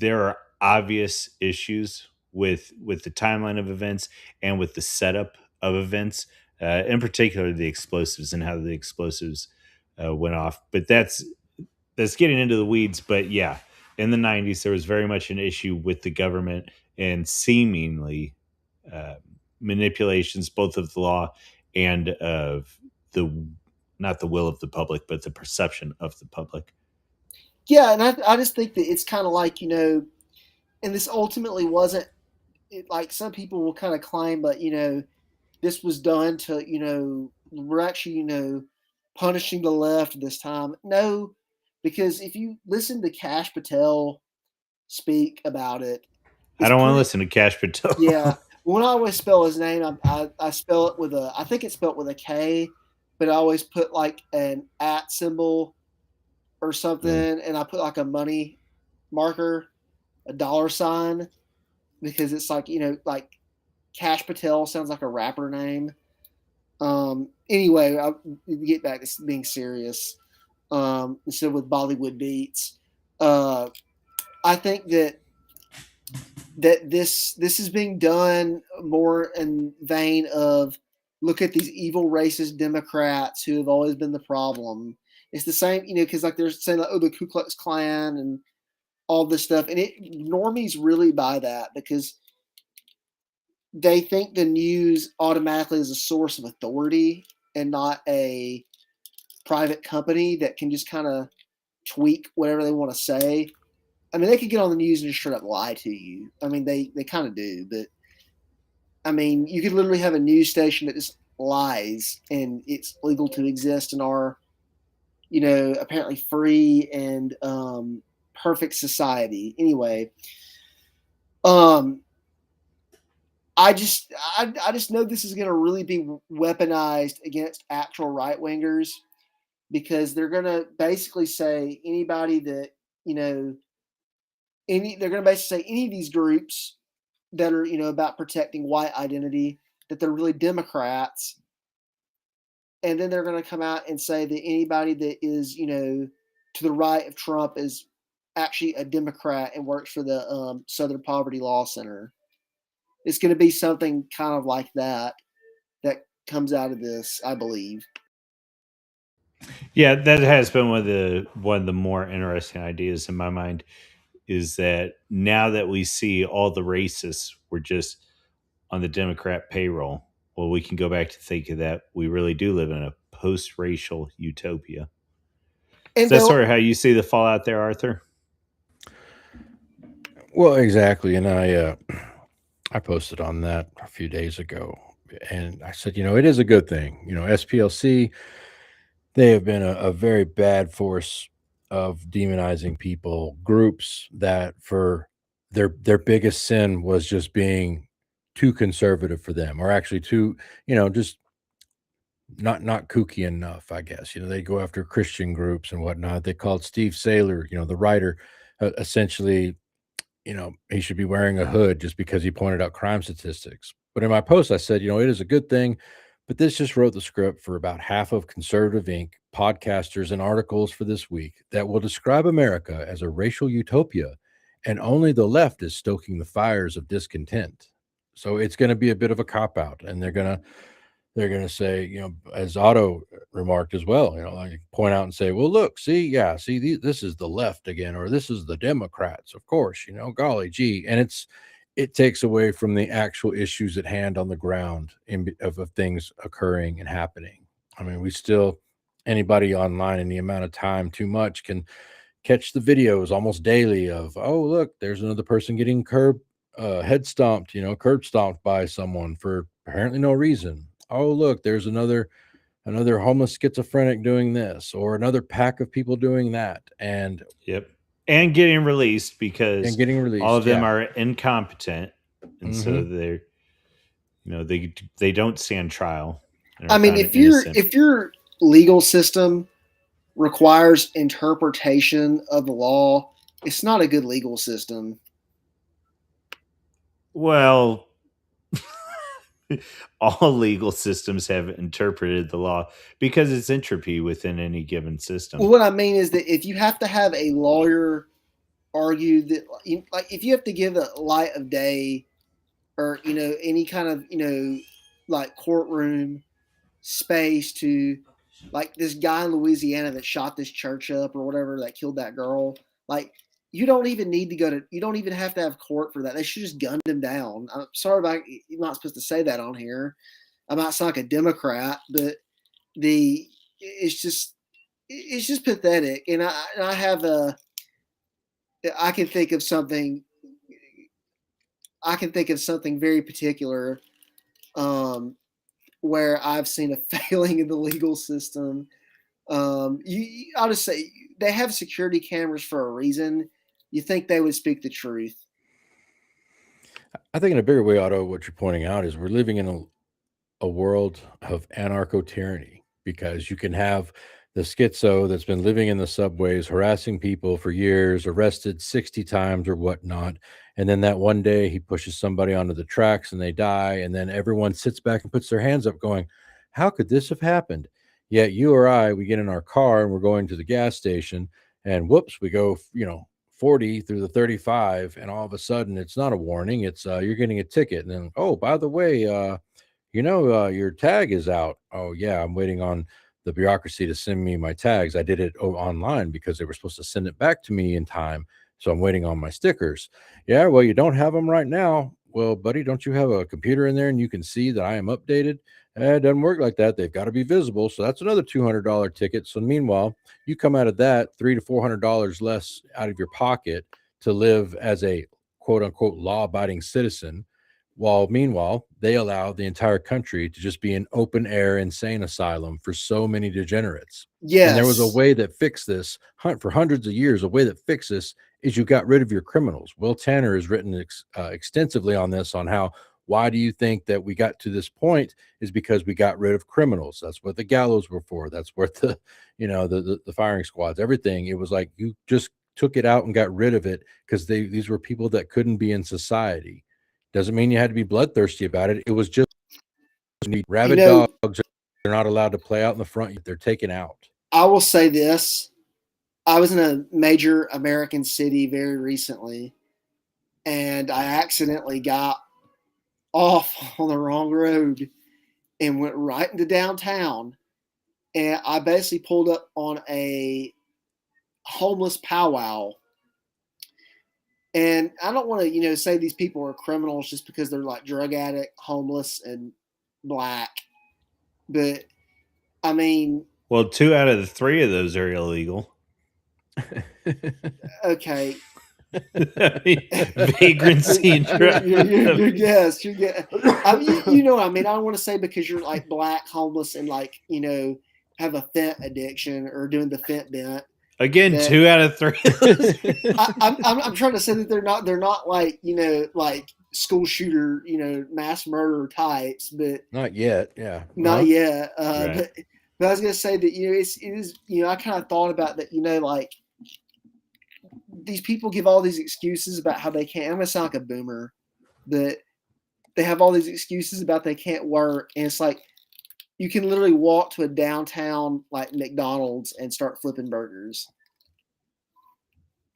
are obvious issues with the timeline of events and with the setup of events, in particular the explosives and how the explosives went off. But that's getting into the weeds. But yeah, in the '90s there was very much an issue with the government and seemingly uh, manipulations both of the law and of the not the will of the public, but the perception of the public. Yeah, and I just think that it's kind of like, and this ultimately wasn't like some people will kind of claim, but this was done to, we're actually, punishing the left this time. No, because if you listen to Cash Patel speak about it, I it's don't want to pretty, listen to Cash yeah. Patel. When I always spell his name, I spell it with I think it's spelled with a K, but I always put like an at symbol or something, Mm. and I put like a money marker, a dollar sign, because it's like, like Cash Patel sounds like a rapper name. Anyway, I'll get back to being serious. Instead with Bollywood beats, I think that this is being done more in vein of look at these evil racist Democrats who have always been the problem. It's the same, because like they're saying like, oh, the Ku Klux Klan and all this stuff, and normies really buy that because they think the news automatically is a source of authority and not a private company that can just kind of tweak whatever they want to say. I mean, they could get on the news and just straight up lie to you. I mean, they kind of do, but I mean, you could literally have a news station that just lies and it's legal to exist in our, apparently free and perfect society. Anyway, um, I just know this is going to really be weaponized against actual right wingers because they're going to basically say anybody that you know they're going to basically say any of these groups that are about protecting white identity that they're really Democrats, and then they're going to come out and say that anybody that is to the right of Trump is actually a Democrat and works for the Southern Poverty Law Center. It's going to be something kind of like that comes out of this, I believe. Yeah, that has been one of the more interesting ideas in my mind is that now that we see all the racists were just on the Democrat payroll, well, we can go back to thinking that we really do live in a post-racial utopia. Is And that they'll sort of how you see the fallout there, Arthur? Well, exactly. And I posted on that a few days ago, and I said, it is a good thing. SPLC, they have been a very bad force of demonizing people, groups that for their biggest sin was just being too conservative for them, or actually too, just not kooky enough, I guess. They go after Christian groups and whatnot. They called Steve Saylor, the writer, essentially, he should be wearing a hood just because he pointed out crime statistics. But in my post, I said, it is a good thing, but this just wrote the script for about half of Conservative Inc. podcasters and articles for this week that will describe America as a racial utopia, and only the left is stoking the fires of discontent. So it's going to be a bit of a cop out, and they're going to say, as Otto remarked as well, like point out and say, well, look, see, this is the left again, or this is the Democrats, of course, golly gee. And it takes away from the actual issues at hand on the ground of things occurring and happening. I mean, anybody online in the amount of time too much can catch the videos almost daily of, oh, look, there's another person getting curb stomped by someone for apparently no reason. Oh, look, there's another homeless schizophrenic doing this, or another pack of people doing that. And and getting released because all of them yeah. are incompetent, and so they're they don't stand trial. I mean, if your legal system requires interpretation of the law, it's not a good legal system. Well, all legal systems have interpreted the law because it's entropy within any given system. Well, what I mean is that if you have to have a lawyer argue that, like, if you have to give a light of day or, any kind of, like courtroom space to, like, this guy in Louisiana that shot this church up or whatever, that killed that girl, like, you don't even have to have court for that. They should just gunned him down. I'm sorry you're not supposed to say that on here. I might sound like a Democrat, but it's just pathetic. And I can think of something very particular, where I've seen a failing in the legal system. I'll just say they have security cameras for a reason. You think they would speak the truth? I think in a bigger way, Otto, what you're pointing out is we're living in a world of anarcho-tyranny, because you can have the schizo that's been living in the subways, harassing people for years, arrested 60 times or whatnot. And then that one day he pushes somebody onto the tracks and they die. And then everyone sits back and puts their hands up going, how could this have happened? Yet you or I, we get in our car and we're going to the gas station, and whoops, we go, 40 through the 35, and all of a sudden it's not a warning, it's you're getting a ticket. And then, oh, by the way, your tag is out. Oh yeah, I'm waiting on the bureaucracy to send me my tags. I did it online because they were supposed to send it back to me in time, so I'm waiting on my stickers. Yeah, well, you don't have them right now. Well, buddy, don't you have a computer in there and you can see that I am updated? It doesn't work like that. They've got to be visible. So that's another $200 ticket. So meanwhile, you come out of that $300 to $400 less out of your pocket to live as a quote unquote law-abiding citizen, while meanwhile they allow the entire country to just be an open air insane asylum for so many degenerates. Yes. And there was a way that fixed this for hundreds of years. A way that fixed this is you got rid of your criminals. Will Tanner has written extensively on this, on how, why do you think that we got to this point, is because we got rid of criminals. That's what the gallows were for. That's what the firing squads, everything. It was like you just took it out and got rid of it because these were people that couldn't be in society. Doesn't mean you had to be bloodthirsty about it. It was just rabid dogs are not allowed to play out in the front. They're taken out. I will say this. I was in a major American city very recently, and I accidentally got off on the wrong road and went right into downtown. And I basically pulled up on a homeless powwow. And I don't want to, say these people are criminals just because they're like drug addict, homeless, and black. But I mean, well, 2 out of the 3 of those are illegal. Okay. Vagrancy and drug. Yes. I mean, what I mean. I don't want to say because you're like black, homeless, and like, have a fent addiction or doing the fent bent. Again, 2 out of 3. I'm trying to say that they're not like, like school shooter, mass murder types, but Not yet. Yeah. not yet. Right. But I was gonna say that it is I kind of thought about that. Like these people give all these excuses about how they can't. I'm gonna sound like a boomer, but they have all these excuses about they can't work, and it's like you can literally walk to a downtown like McDonald's and start flipping burgers.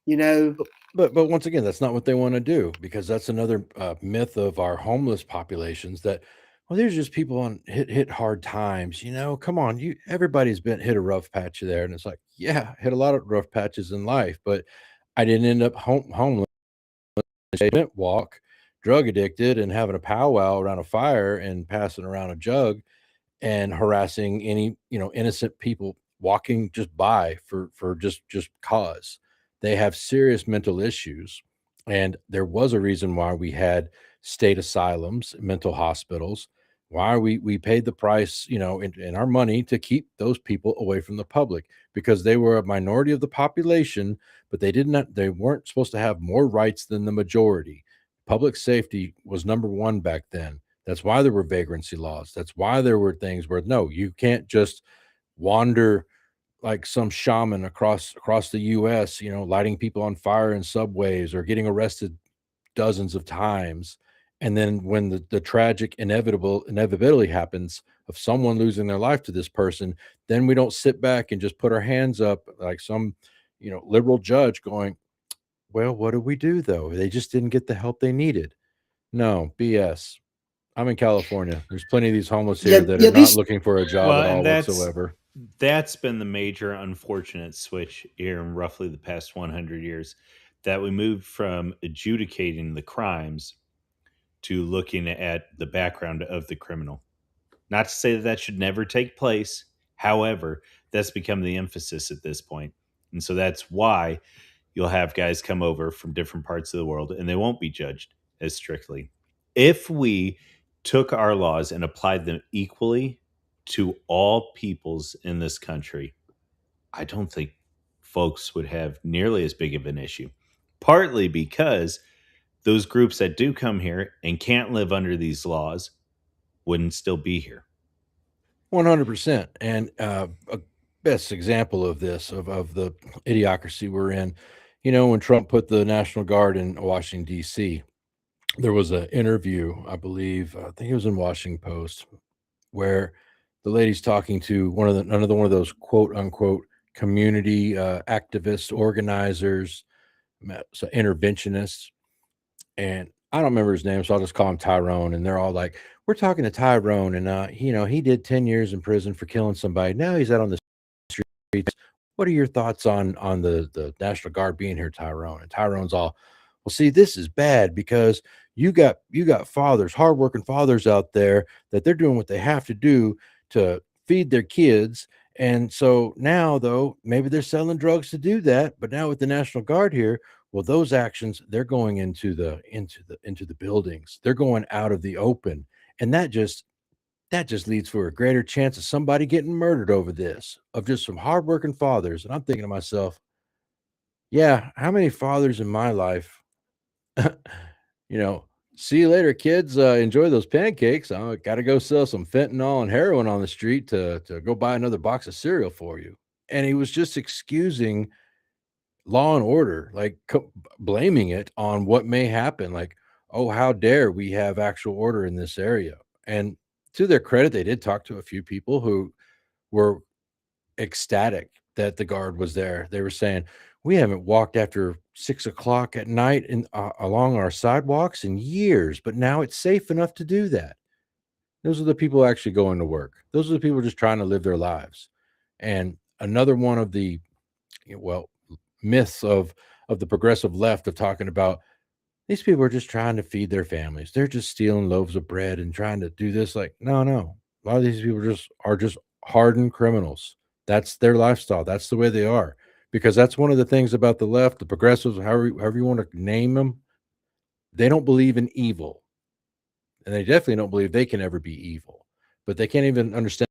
But once again, that's not what they want to do, because that's another myth of our homeless populations that, well, there's just people on hit hard times. Come on, everybody's been hit a rough patch there, and it's like, yeah, hit a lot of rough patches in life, but I didn't end up homeless. I didn't walk, drug addicted, and having a powwow around a fire and passing around a jug and harassing any innocent people walking just by for just cause. They have serious mental issues, and there was a reason why we had state asylums, mental hospitals, why we paid the price, in our money to keep those people away from the public, because they were a minority of the population, but they weren't supposed to have more rights than the majority. Public safety was number one back then. That's why there were vagrancy laws. That's why there were things where, no, you can't just wander like some shaman across the US, lighting people on fire in subways or getting arrested dozens of times. And then when the tragic inevitability happens of someone losing their life to this person, then we don't sit back and just put our hands up like some, liberal judge going, well, what do we do though? They just didn't get the help they needed. No, BS. I'm in California. There's plenty of these homeless here that are not these looking for a job Well, at all and whatsoever. that's been the major unfortunate switch here in roughly the past 100 years, that we moved from adjudicating the crimes to looking at the background of the criminal. Not to say that that should never take place. However, that's become the emphasis at this point. And so that's why you'll have guys come over from different parts of the world and they won't be judged as strictly. If we took our laws and applied them equally to all peoples in this country, I don't think folks would have nearly as big of an issue. Partly because those groups that do come here and can't live under these laws wouldn't still be here. 100%. And a best example of this, of the idiocracy we're in, when Trump put the National Guard in Washington, D.C., there was an interview, I believe, I think it was in Washington Post, where the lady's talking to another one of those quote unquote community activists, organizers, so interventionists, and I don't remember his name, so I'll just call him Tyrone. And they're all like, "We're talking to Tyrone, and he did 10 years in prison for killing somebody. Now he's out on the streets. What are your thoughts on the National Guard being here, Tyrone?" And Tyrone's all, "Well, see, this is bad because you got fathers, hardworking fathers out there that they're doing what they have to do to feed their kids. And so now, though, maybe they're selling drugs to do that, but now with the National Guard here, well, those actions, they're going into the buildings. They're going out of the open. And that just leads for a greater chance of somebody getting murdered over this, of just some hardworking fathers." And I'm thinking to myself, yeah, how many fathers in my life, you know, see you later, kids. Enjoy those pancakes. I got to go sell some fentanyl and heroin on the street to go buy another box of cereal for you. And he was just excusing law and order, like blaming it on what may happen. Like, oh, how dare we have actual order in this area? And to their credit, they did talk to a few people who were ecstatic that the guard was there. They were saying, "We haven't walked after 6 o'clock at night along our sidewalks in years, but now it's safe enough to do that." Those are the people actually going to work. Those are the people just trying to live their lives. And another one of the, well, myths of the progressive left, of talking about these people are just trying to feed their families. They're just stealing loaves of bread and trying to do this. Like, no, no. A lot of these people are just hardened criminals. That's their lifestyle. That's the way they are. Because that's one of the things about the left, the progressives, however you want to name them, they don't believe in evil. And they definitely don't believe they can ever be evil. But they can't even understand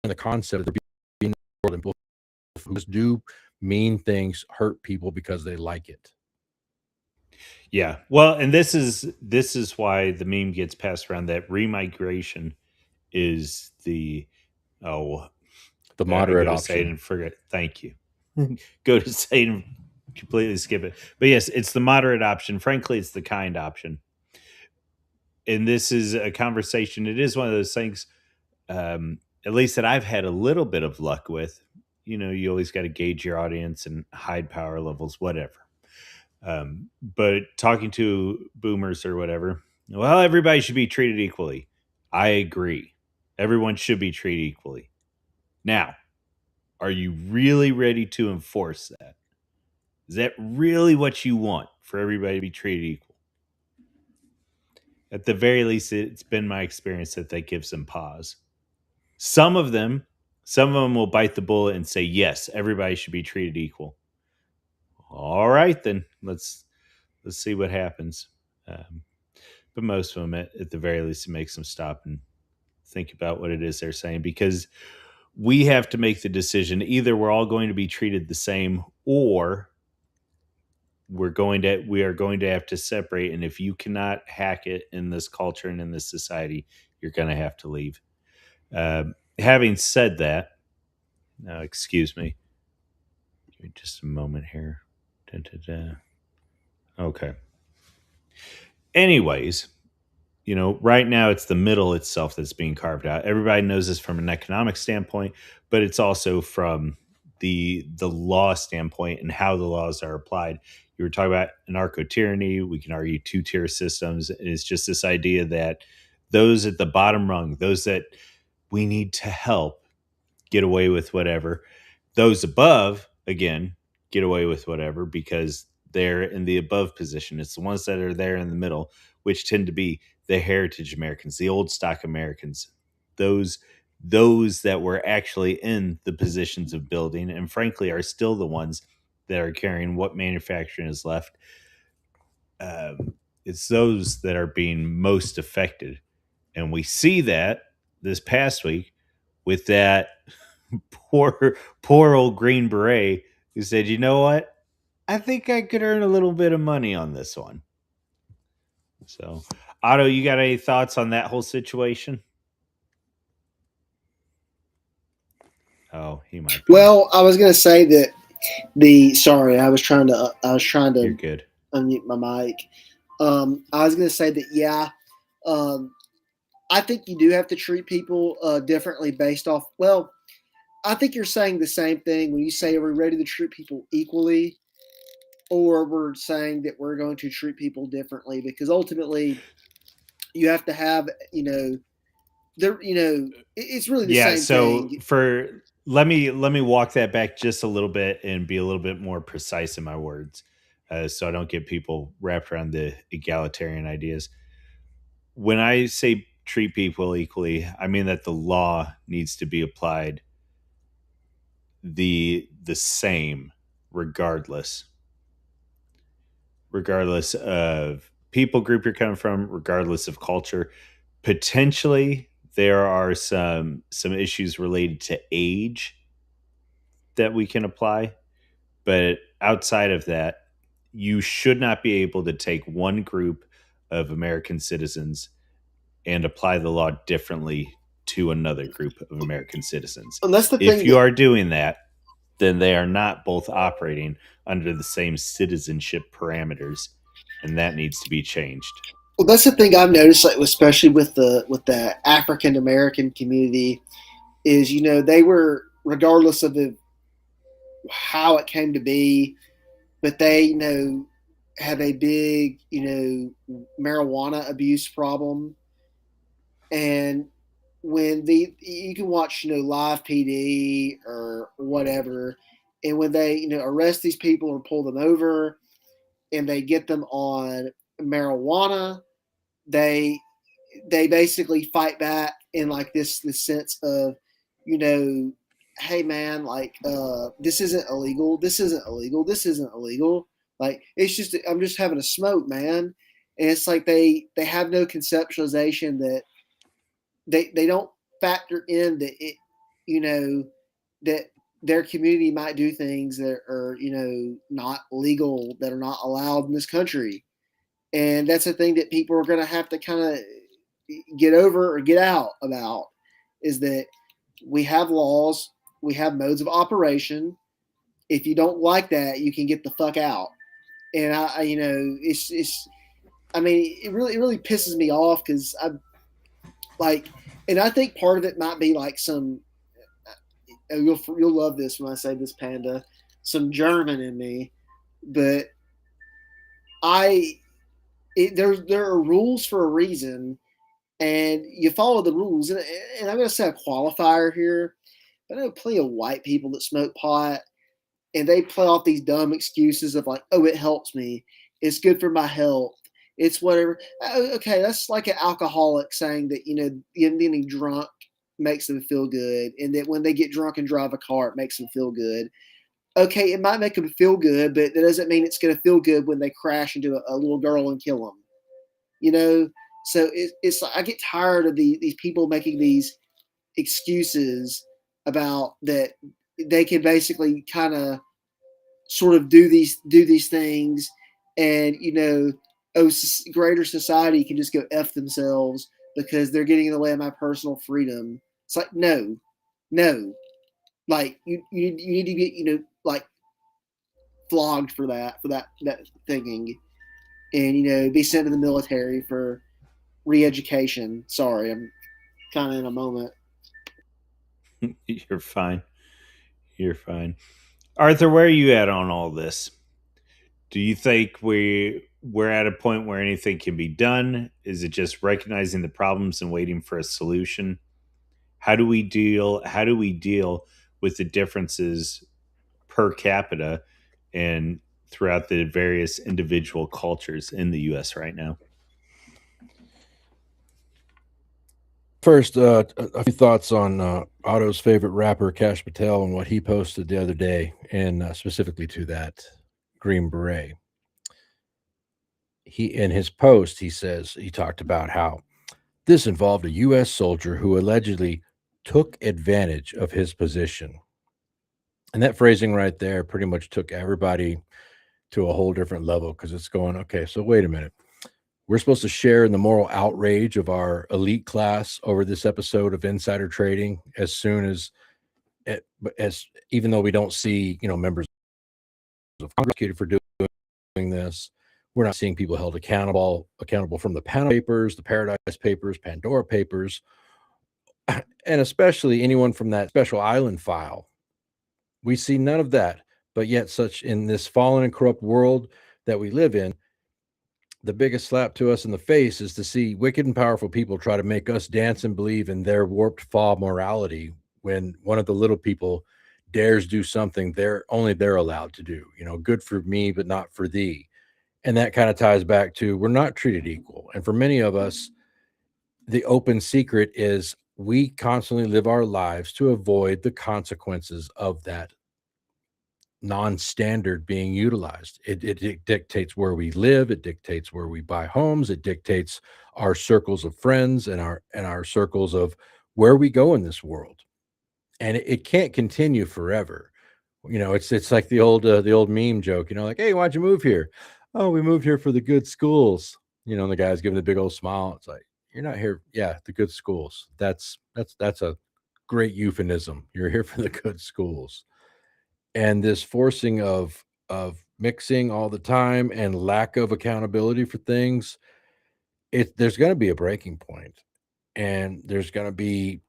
the concept of being people who just do mean things, hurt people because they like it. Yeah. Well, and this is why the meme gets passed around that remigration is the oh The I moderate go to say it option. and forget. Thank you. Go to say it and completely skip it. But yes, it's the moderate option. Frankly, it's the kind option. And this is a conversation. It is one of those things, at least that I've had a little bit of luck with. You always got to gauge your audience and hide power levels, whatever. But talking to boomers or whatever, well, everybody should be treated equally. I agree. Everyone should be treated equally. Now, are you really ready to enforce that? Is that really what you want for everybody to be treated equal? At the very least, it's been my experience that gives them pause. Some of them, some of them will bite the bullet and say, yes, everybody should be treated equal. All right, then let's see what happens. Um, but most of them, at the very least, it makes them stop and think about what it is they're saying, because we have to make the decision. Either we're all going to be treated the same, or we are going to have to separate. And if you cannot hack it in this culture and in this society, you're going to have to leave. Having said that, excuse me, give me just a moment here. Da, da, da. Okay. Anyways, right now it's the middle itself that's being carved out. Everybody knows this from an economic standpoint, but it's also from the law standpoint and how the laws are applied. You were talking about anarcho tyranny. We can argue two-tier systems. It's just this idea that those at the bottom rung, those that we need to help, get away with whatever. Those above, again, get away with whatever because they're in the above position. It's the ones that are there in the middle, which tend to be the heritage Americans, the old stock Americans, those that were actually in the positions of building and frankly are still the ones that are carrying what manufacturing is left. It's those that are being most affected. And we see that this past week with that poor old Green Beret who said, you know what? I think I could earn a little bit of money on this one. So, Otto, you got any thoughts on that whole situation? Oh, he might be. Well, I was gonna say that sorry, I was trying You're to good. unmute my mic. I was gonna say that yeah, um, I think you do have to treat people differently based off. Well, I think you're saying the same thing when you say, "Are we ready to treat people equally?" Or we're saying that we're going to treat people differently because ultimately you have to have it's really the Yeah, same so thing. for let me walk that back just a little bit and be a little bit more precise in my words, so I don't get people wrapped around the egalitarian ideas. When I say treat people equally, I mean that the law needs to be applied the same regardless of people group you're coming from, regardless of culture. Potentially there are some issues related to age that we can apply, but outside of that, you should not be able to take one group of American citizens and apply the law differently to another group of American citizens. And that's the If thing you that are doing that, then they are not both operating under the same citizenship parameters, and that needs to be changed. well, that's the thing I've noticed, like especially with the African American community, is they were regardless of how it came to be, but they have a big marijuana abuse problem, and when you can watch live PD or whatever, and when they arrest these people or pull them over, and they get them on marijuana, they they basically fight back in like this sense of you know hey man, like this isn't illegal, this isn't illegal, this isn't illegal, like it's just I'm just having a smoke, man. And it's like they have no conceptualization that they don't factor in that it you know that their community might do things that are not legal, that are not allowed in this country. And that's a thing that people are going to have to kind of get over or get out about, is that we have laws, we have modes of operation. If you don't like that, you can get the fuck out. And it's I mean, it really pisses me off because I like, and I think part of it might be like some. You'll love this when I say this, Panda. Some German in me, but there are rules for a reason, and you follow the rules. And I'm going to say a qualifier here. I know plenty of white people that smoke pot, and they play off these dumb excuses of like, oh, it helps me, it's good for my health, it's whatever. Okay, that's like an alcoholic saying that getting drunk makes them feel good, and that when they get drunk and drive a car, it makes them feel good. Okay, it might make them feel good, but that doesn't mean it's going to feel good when they crash into a little girl and kill them. So it's like I get tired of these people making these excuses about that they can basically kind of sort of do these things, and greater society can just go F themselves because they're getting in the way of my personal freedom. It's like, no, like you need to get like flogged for that thinking, and be sent to the military for re-education. Sorry, I'm kind of in a moment. You're fine. You're fine. Arthur, where are you at on all this? Do you think we're at a point where anything can be done? Is it just recognizing the problems and waiting for a solution? How do we deal with the differences per capita and throughout the various individual cultures in the US right now? First, a few thoughts on Otto's favorite rapper, Cash Patel, and what he posted the other day, and specifically to that Green Beret. In his post, he talked about how this involved a U.S. soldier who allegedly took advantage of his position. And that phrasing right there pretty much took everybody to a whole different level, because it's going, okay, so wait a minute. We're supposed to share in the moral outrage of our elite class over this episode of insider trading as soon as even though we don't see, members of Congress for doing this. We're not seeing people held accountable from the Panama Papers, the Paradise Papers, Pandora Papers, and especially anyone from that special island file. We see none of that, but yet such in this fallen and corrupt world that we live in, the biggest slap to us in the face is to see wicked and powerful people try to make us dance and believe in their warped fall morality when one of the little people dares do something they're allowed to do, good for me, but not for thee. And that kind of ties back to we're not treated equal. And for many of us, the open secret is we constantly live our lives to avoid the consequences of that non-standard being utilized. It dictates where we live. It dictates where we buy homes. It dictates our circles of friends and our circles of where we go in this world. And it can't continue forever. It's like the old meme joke, like, hey, why'd you move here? Oh, we moved here for the good schools. And the guy's giving the big old smile. It's like, you're not here. Yeah, the good schools. That's a great euphemism. You're here for the good schools. And this forcing of mixing all the time and lack of accountability for things, there's going to be a breaking point, and there's going to be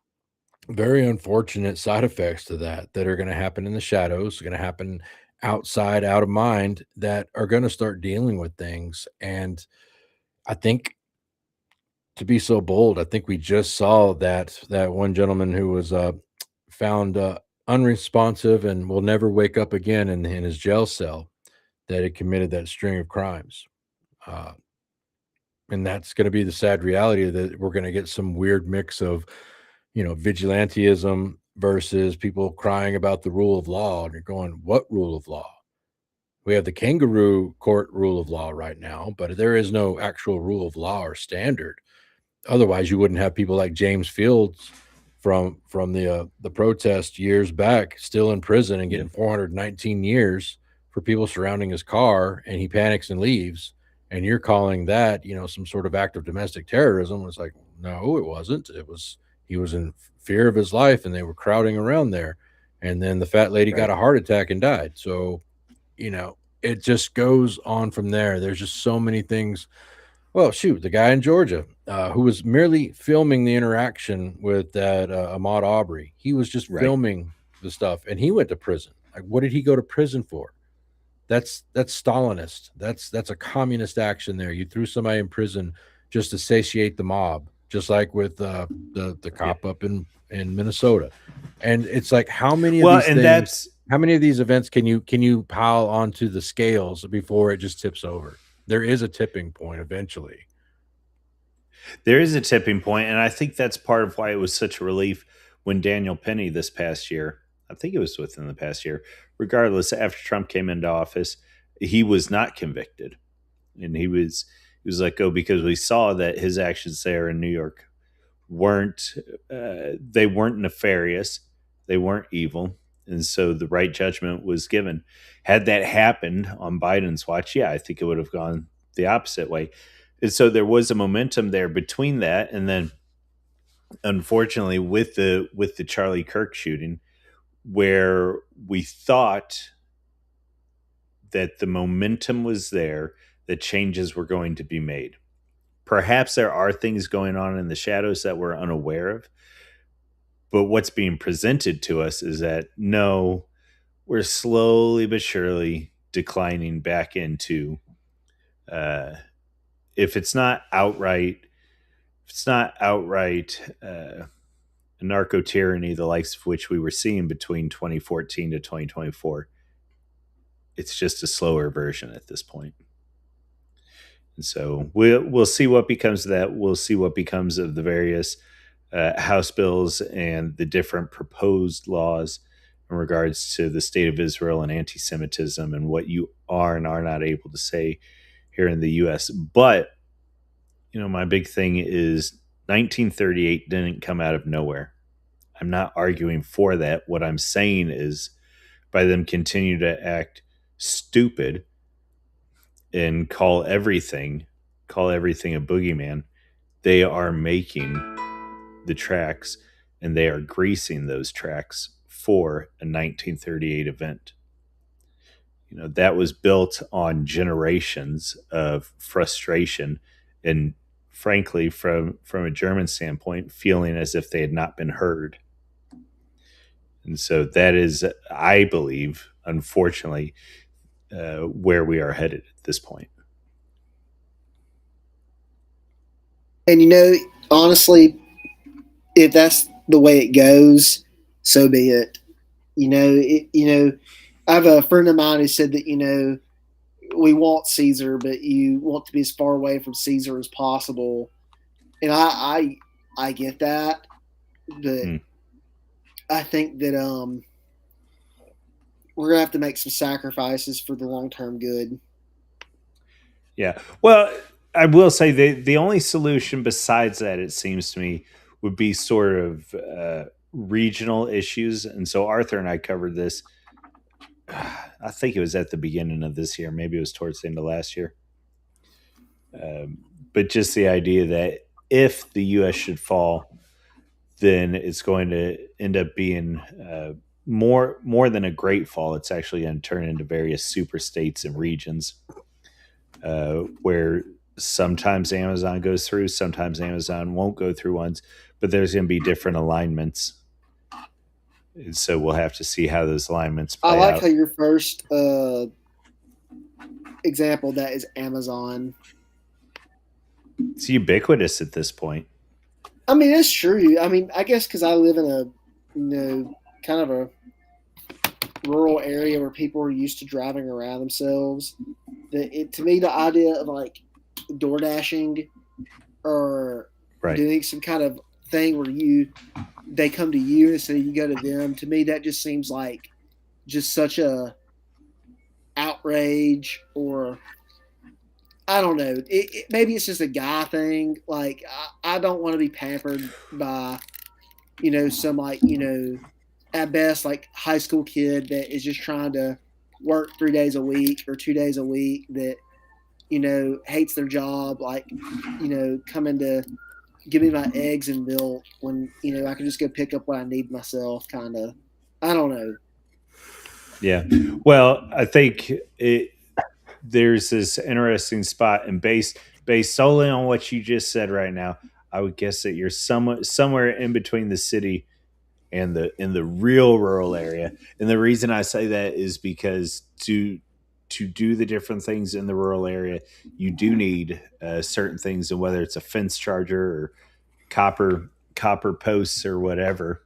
very unfortunate side effects to that are going to happen in the shadows, going to happen outside, out of mind, that are going to start dealing with things. And I think, to be so bold, I think we just saw that one gentleman who was found unresponsive and will never wake up again in his jail cell, that had committed that string of crimes. And that's going to be the sad reality, that we're going to get some weird mix of, vigilantism versus people crying about the rule of law. And you're going, what rule of law? We have the kangaroo court rule of law right now, but there is no actual rule of law or standard. Otherwise, you wouldn't have people like James Fields from the protest years back still in prison and getting 419 years for people surrounding his car, and he panics and leaves. and you're calling that, some sort of act of domestic terrorism. It's like, no, it wasn't. He was in fear of his life, and they were crowding around there, and then the fat lady got Right. a heart attack and died. So, it just goes on from there. There's just so many things. Well, shoot, the guy in Georgia who was merely filming the interaction with that Ahmaud Aubrey, he was just Right. filming the stuff, and he went to prison. Like, what did he go to prison for? That's Stalinist. That's a communist action there. You threw somebody in prison just to satiate the mob, just like with the Yeah. cop up in Minnesota. And it's like, Well, and that's how many of these events can you pile onto the scales before it just tips over? There is a tipping point eventually. there is a tipping point, and I think that's part of why it was such a relief when Daniel Penny this past year, I think it was within the past year, regardless, after Trump came into office, he was not convicted. And he was let go because we saw that his actions there in New York weren't they weren't nefarious, they weren't evil, and so the right judgment was given. Had that happened on Biden's watch, yeah, I think it would have gone the opposite way. And so there was a momentum there between that, and then unfortunately with the Charlie Kirk shooting, where we thought that the momentum was there, that changes were going to be made. Perhaps there are things going on in the shadows that we're unaware of, but what's being presented to us is that no, we're slowly but surely declining back into, uh, if it's not outright, if it's not outright narco tyranny, the likes of which we were seeing between 2014 to 2024, it's just a slower version at this point. And so we'll see what becomes of that. We'll see what becomes of the various House bills and the different proposed laws in regards to the state of Israel and anti-Semitism and what you are and are not able to say here in the U.S. But my big thing is 1938 didn't come out of nowhere. I'm not arguing for that. What I'm saying is, by them continue to act stupid and call everything a boogeyman, they are making the tracks and they are greasing those tracks for a 1938 event. That was built on generations of frustration and, frankly, from a German standpoint, feeling as if they had not been heard. And so that is, I believe, unfortunately, where we are headed at this point. And honestly, if that's the way it goes, so be it. I have a friend of mine who said that we want Caesar, but you want to be as far away from Caesar as possible. And I get that, but Mm. I think that we're gonna have to make some sacrifices for the long term good. Yeah. Well, I will say the only solution besides that, it seems to me, would be sort of regional issues. And so Arthur and I covered this. I think it was at the beginning of this year. Maybe it was towards the end of last year. But just the idea that if the U.S. should fall, then it's going to end up being more than a great fall. It's actually going to turn into various super states and regions where sometimes Amazon goes through, sometimes Amazon won't go through ones, but there's going to be different alignments. And so we'll have to see how those alignments I play like out. how your first example of that is Amazon. It's ubiquitous at this point. I mean, that's true. I mean, I guess because I live in a kind of a rural area where people are used to driving around themselves. To me, the idea of like door dashing or Right. doing some kind of thing where they come to you instead of you go to them, to me that just seems like just such a outrage, or I don't know. Maybe it's just a guy thing. Like I don't want to be pampered by some like at best like high school kid that is just trying to work 3 days a week or 2 days a week that hates their job, like, coming to give me my eggs and milk when, I can just go pick up what I need myself, kind of. I don't know. Yeah. Well, I think there's this interesting spot, and based solely on what you just said right now, I would guess that you're somewhere in between the city and the in the real rural area. And the reason I say that is because to do the different things in the rural area, you do need certain things, and whether it's a fence charger or copper posts or whatever.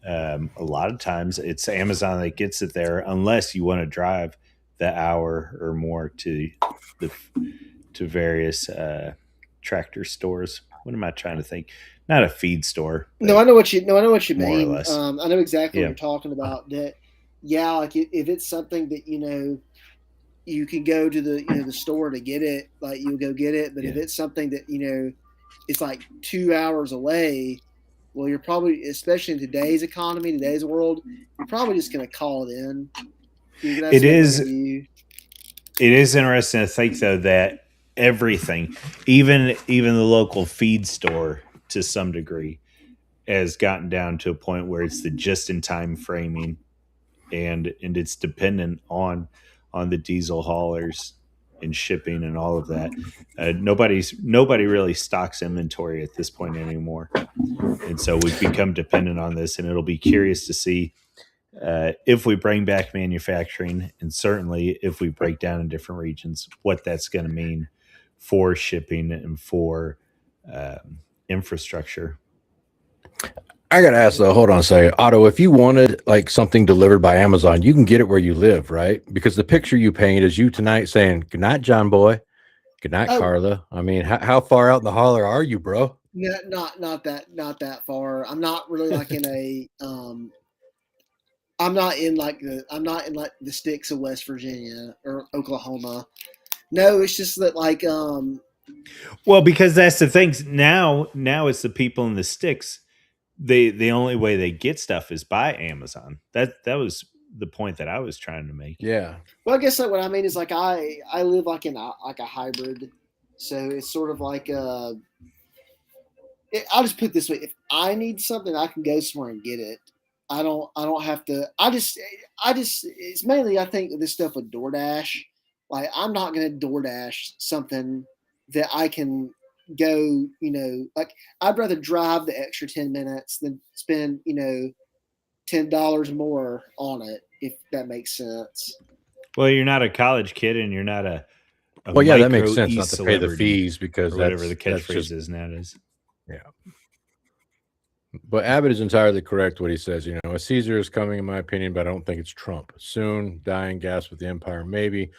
A lot of times it's Amazon that gets it there, unless you want to drive the hour or more the to various tractor stores. What am I trying to think? Not a feed store, No, I but know what you. No, I know what you more or mean. less. I know exactly what Yeah, you're talking about. That, yeah, like if it's something that you can go to the store to get it, like you'll go get it. But if yeah. it's something that it's like 2 hours away, well, you're probably, especially in today's economy, today's world, you're probably just gonna call it in. That's It gonna bring is. it to you. It is interesting to think though that everything, even the local feed store, to some degree, has gotten down to a point where it's the just in time framing, and it's dependent on the diesel haulers and shipping and all of that. Nobody really stocks inventory at this point anymore, and so we've become dependent on this. And it'll be curious to see if we bring back manufacturing, and certainly if we break down in different regions, what that's going to mean for shipping and for infrastructure. I gotta ask though. Hold on a second, Otto. If you wanted like something delivered by Amazon, you can get it where you live, right? Because the picture you paint is you tonight saying, "Good night, John Boy. Good night, Oh, Carla." I mean, how far out in the holler are you, bro? yeah, not that far. I'm not really like in a I'm not in like the sticks of West Virginia or Oklahoma. No, it's just that like Well, because that's the thing. Now it's the people in the sticks. The only way they get stuff is by Amazon. That was the point that I was trying to make. Yeah, well, I guess like what I mean is like I live like in a hybrid, so it's sort of like I'll just put it this way: if I need something, I can go somewhere and get it. I don't have to. I just it's mainly I think this stuff with DoorDash. Like I'm not gonna DoorDash something that I can go. Like I'd rather drive the extra 10 minutes than spend $10 more on it, if that makes sense. Well, you're not a college kid, and you're not a well, yeah, that makes micro sense e not to pay the celebrity, fees because or whatever the that's catchphrase just is nowadays. yeah. But Abbott is entirely correct what he says. A Caesar is coming, in my opinion, but I don't think it's Trump. Soon, dying gas with the empire, maybe.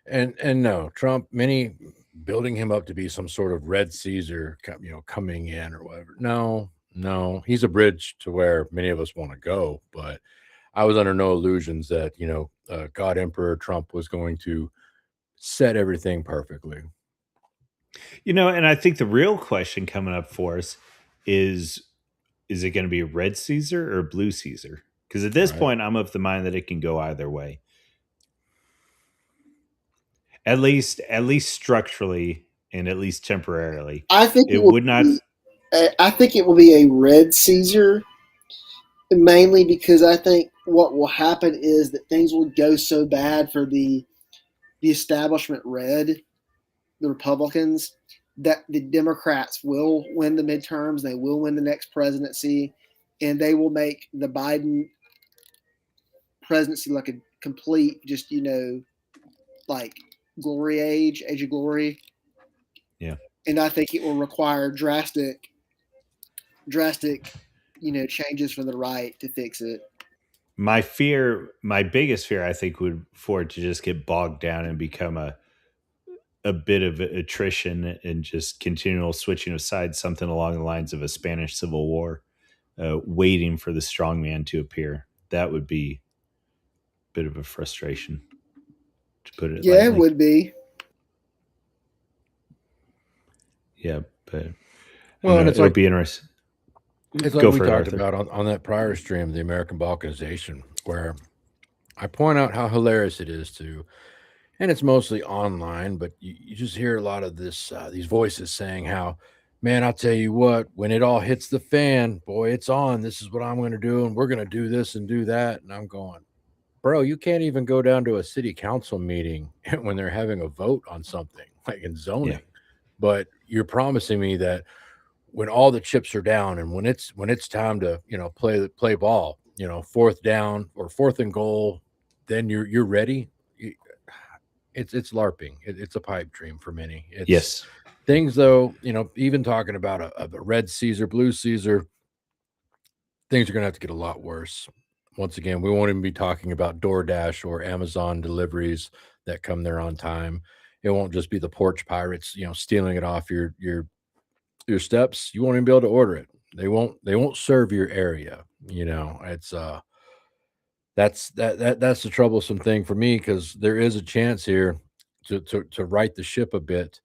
And no, Trump, many building him up to be some sort of red Caesar, coming in or whatever. No, he's a bridge to where many of us want to go. But I was under no illusions that God Emperor Trump was going to set everything perfectly. And I think the real question coming up for us is it going to be a red Caesar or a blue Caesar? Because at this Right? point, I'm of the mind that it can go either way. At least structurally, and at least temporarily. I think it It will would not. be. I think it will be a red Caesar, mainly because I think what will happen is that things will go so bad for the establishment red, the Republicans, that the Democrats will win the midterms, they will win the next presidency, and they will make the Biden presidency like a complete, just like age of glory. Yeah. And I think it will require drastic, changes from the right to fix it. My biggest fear, I think, would for it to just get bogged down and become a bit of attrition and just continual switching of sides, something along the lines of a Spanish Civil War, waiting for the strong man to appear. That would be a bit of a frustration, to put it Yeah, it lightly. would be. Yeah, but I don't Well, know. and it's It'll like be interesting. it's like Go we for it, talked Arthur. about on that prior stream, the American balkanization, where I point out how hilarious it is to and it's mostly online, but you just hear a lot of this these voices saying how, man, I'll tell you what, when it all hits the fan, boy, it's on. This is what I'm going to do, and we're going to do this and do that. And I'm going, bro, you can't even go down to a city council meeting when they're having a vote on something like in Yeah. zoning. But you're promising me that when all the chips are down and when it's time to play ball, fourth down or fourth and goal, then you're ready. It's LARPing. It's a pipe dream for many. It's Yes. things though. Even talking about a red Caesar, blue Caesar, things are going to have to get a lot worse. Once again, we won't even be talking about DoorDash or Amazon deliveries that come there on time. It won't just be the porch pirates, stealing it off your steps. You won't even be able to order it. They won't serve your area. It's that's the troublesome thing for me because there is a chance here to right the ship a bit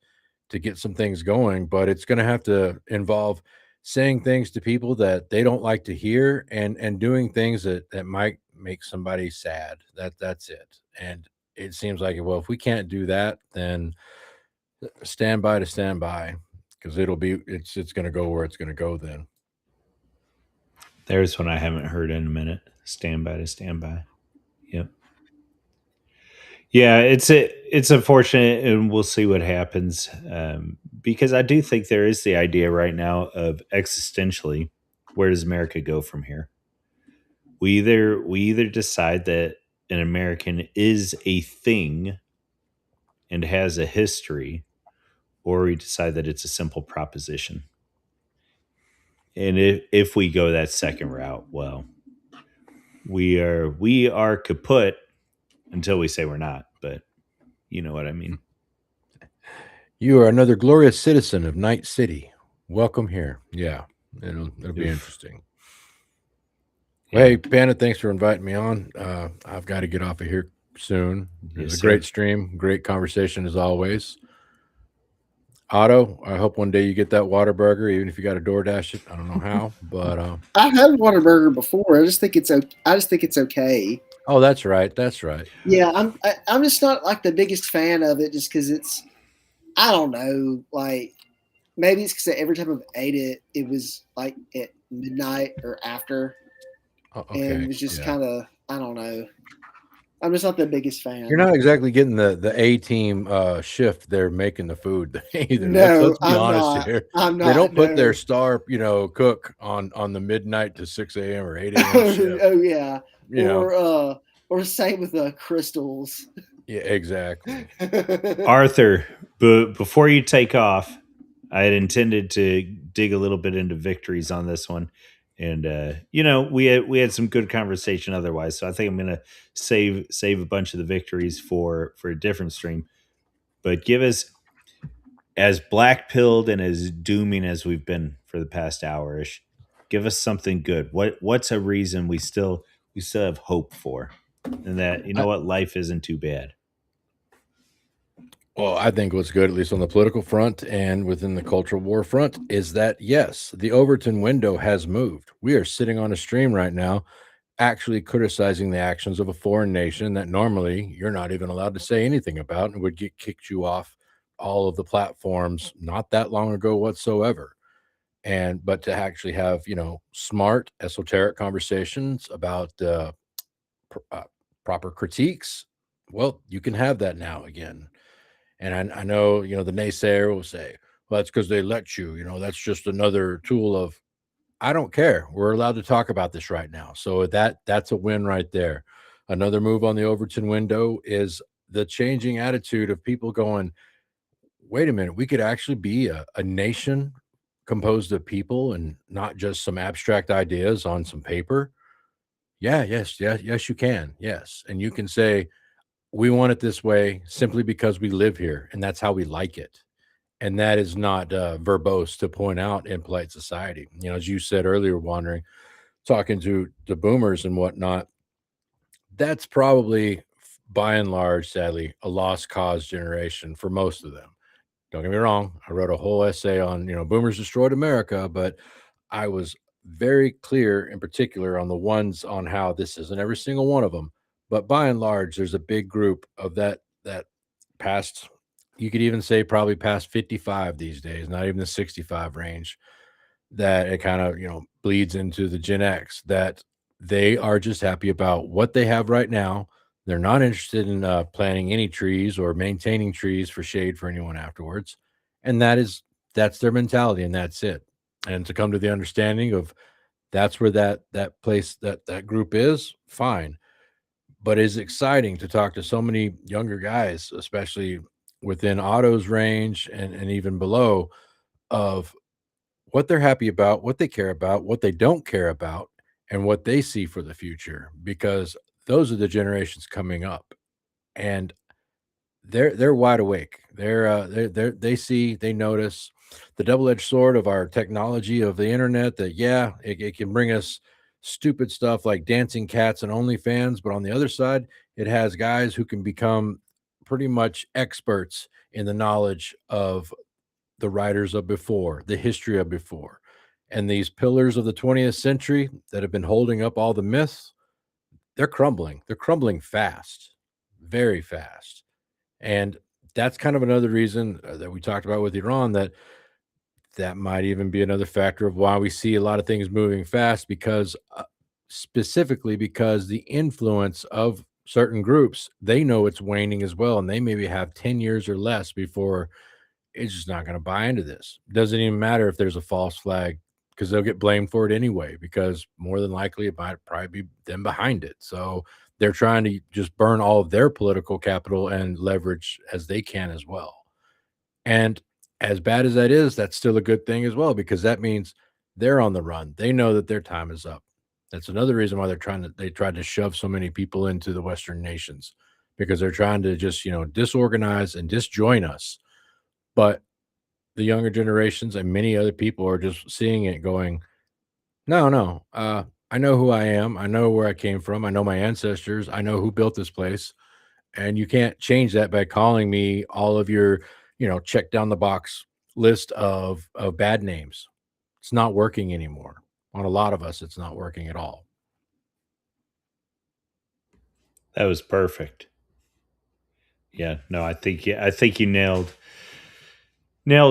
to get some things going, but it's going to have to involve saying things to people that they don't like to hear and doing things that might make somebody sad. That's it. And it seems like, well, if we can't do that, then stand by to stand by because it's going to go where it's going to go then. There's one I haven't heard in a minute. Stand by to stand by. Yep. Yeah, it's unfortunate, and we'll see what happens. Because I do think there is the idea right now of existentially, where does America go from here? We either decide that an American is a thing and has a history, or we decide that it's a simple proposition. And if we go that second route, well, we are kaput until we say we're not. But you know what I mean. You are another glorious citizen of Night City. Welcome here. Yeah, it'll be Oof. interesting. Yeah. Hey, Panda, thanks for inviting me on. I've got to get off of here soon. It was Yes, a great sir. stream, great conversation as always. Otto, I hope one day you get that water burger, even if you got to DoorDash it. I don't know how, but I've had Whataburger before. I just think it's okay. I just think it's okay. oh, that's right, that's right. Yeah, I'm just not like the biggest fan of it, just because it's, I don't know, like maybe it's because every time I've ate it, it was like at midnight or after, and it Okay, was just yeah. kind of, I don't know. I'm just not the biggest fan. You're not exactly getting the A team shift. They're making the food either. No, Let's be I'm honest not. here. I'm They don't not. put their No. star, cook on the midnight to 6 a.m. or 8 a.m. Oh, shift. yeah, You know, or same with crystals. yeah, exactly. Arthur, before you take off, I had intended to dig a little bit into victories on this one, and we had some good conversation otherwise. So I think I'm gonna save a bunch of the victories for a different stream. But give us, as black pilled and as dooming as we've been for the past hour-ish, give us something good. What's a reason we still have hope for, and that what, life isn't too bad. Well, I think what's good, at least on the political front and within the cultural war front, is that yes, the Overton window has moved. We are sitting on a stream right now, actually criticizing the actions of a foreign nation that normally you're not even allowed to say anything about and would get kicked you off all of the platforms not that long ago whatsoever. But to actually have smart esoteric conversations about proper critiques, well, you can have that now again. And I know, the naysayer will say, well, that's because they let you, that's just another tool of, I don't care. We're allowed to talk about this right now. So that's a win right there. Another move on the Overton window is the changing attitude of people going, wait a minute, we could actually be a nation composed of people and not just some abstract ideas on some paper. Yeah, yes, you can. Yes. And you can say, we want it this way simply because we live here and that's how we like it. And that is not verbose to point out in polite society. As you said earlier, wandering, talking to the boomers and whatnot, that's probably by and large, sadly, a lost cause generation for most of them. Don't get me wrong. I wrote a whole essay on, boomers destroyed America, but I was very clear in particular on the ones on how this isn't every single one of them. But by and large, there's a big group of that past, you could even say probably past 55 these days, not even the 65 range, that it kind of, bleeds into the Gen X, that they are just happy about what they have right now. They're not interested in planting any trees or maintaining trees for shade for anyone afterwards. And that's their mentality, and that's it. And to come to the understanding of that's where that place, that group is, fine. But it's exciting to talk to so many younger guys, especially within Otto's range and even below, of what they're happy about, what they care about, what they don't care about, and what they see for the future, because those are the generations coming up, and they're wide awake. They see, they notice the double-edged sword of our technology of the internet, that yeah, it can bring us stupid stuff like dancing cats and OnlyFans, but on the other side, it has guys who can become pretty much experts in the knowledge of the writers of before, the history of before. And these pillars of the 20th century that have been holding up all the myths, they're crumbling. They're crumbling fast, very fast. And that's kind of another reason that we talked about with Iran, that might even be another factor of why we see a lot of things moving fast, because specifically because the influence of certain groups, they know it's waning as well. And they maybe have 10 years or less before it's just not going to buy into this. Doesn't even matter if there's a false flag, because they'll get blamed for it anyway, because more than likely it might probably be them behind it. So they're trying to just burn all of their political capital and leverage as they can as well. And as bad as that is, that's still a good thing as well, because that means they're on the run. They know that their time is up. That's another reason why they tried to shove so many people into the Western nations, because they're trying to just, disorganize and disjoin us. But the younger generations and many other people are just seeing it going, no, no, I know who I am. I know where I came from. I know my ancestors. I know who built this place. And you can't change that by calling me all of your, check down the box list of bad names. It's not working anymore. On a lot of us, it's not working at all. That was perfect. Yeah, no, I think you nailed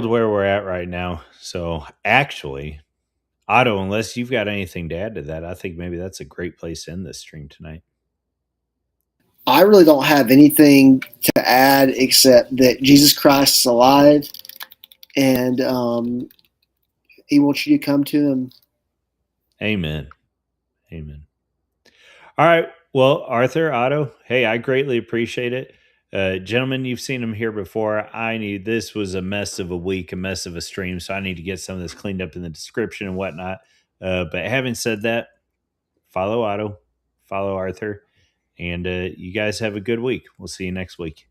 where we're at right now. So actually, Otto, unless you've got anything to add to that, I think maybe that's a great place to end this stream tonight. I really don't have anything to add except that Jesus Christ is alive, and He wants you to come to Him. Amen. Amen. All right. Well, Arthur, Otto, hey, I greatly appreciate it. Gentlemen, you've seen him here before. This was a mess of a week, a mess of a stream, so I need to get some of this cleaned up in the description and whatnot. But having said that, follow Otto, follow Arthur, and you guys have a good week. We'll see you next week.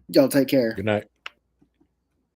Y'all take care. Good night.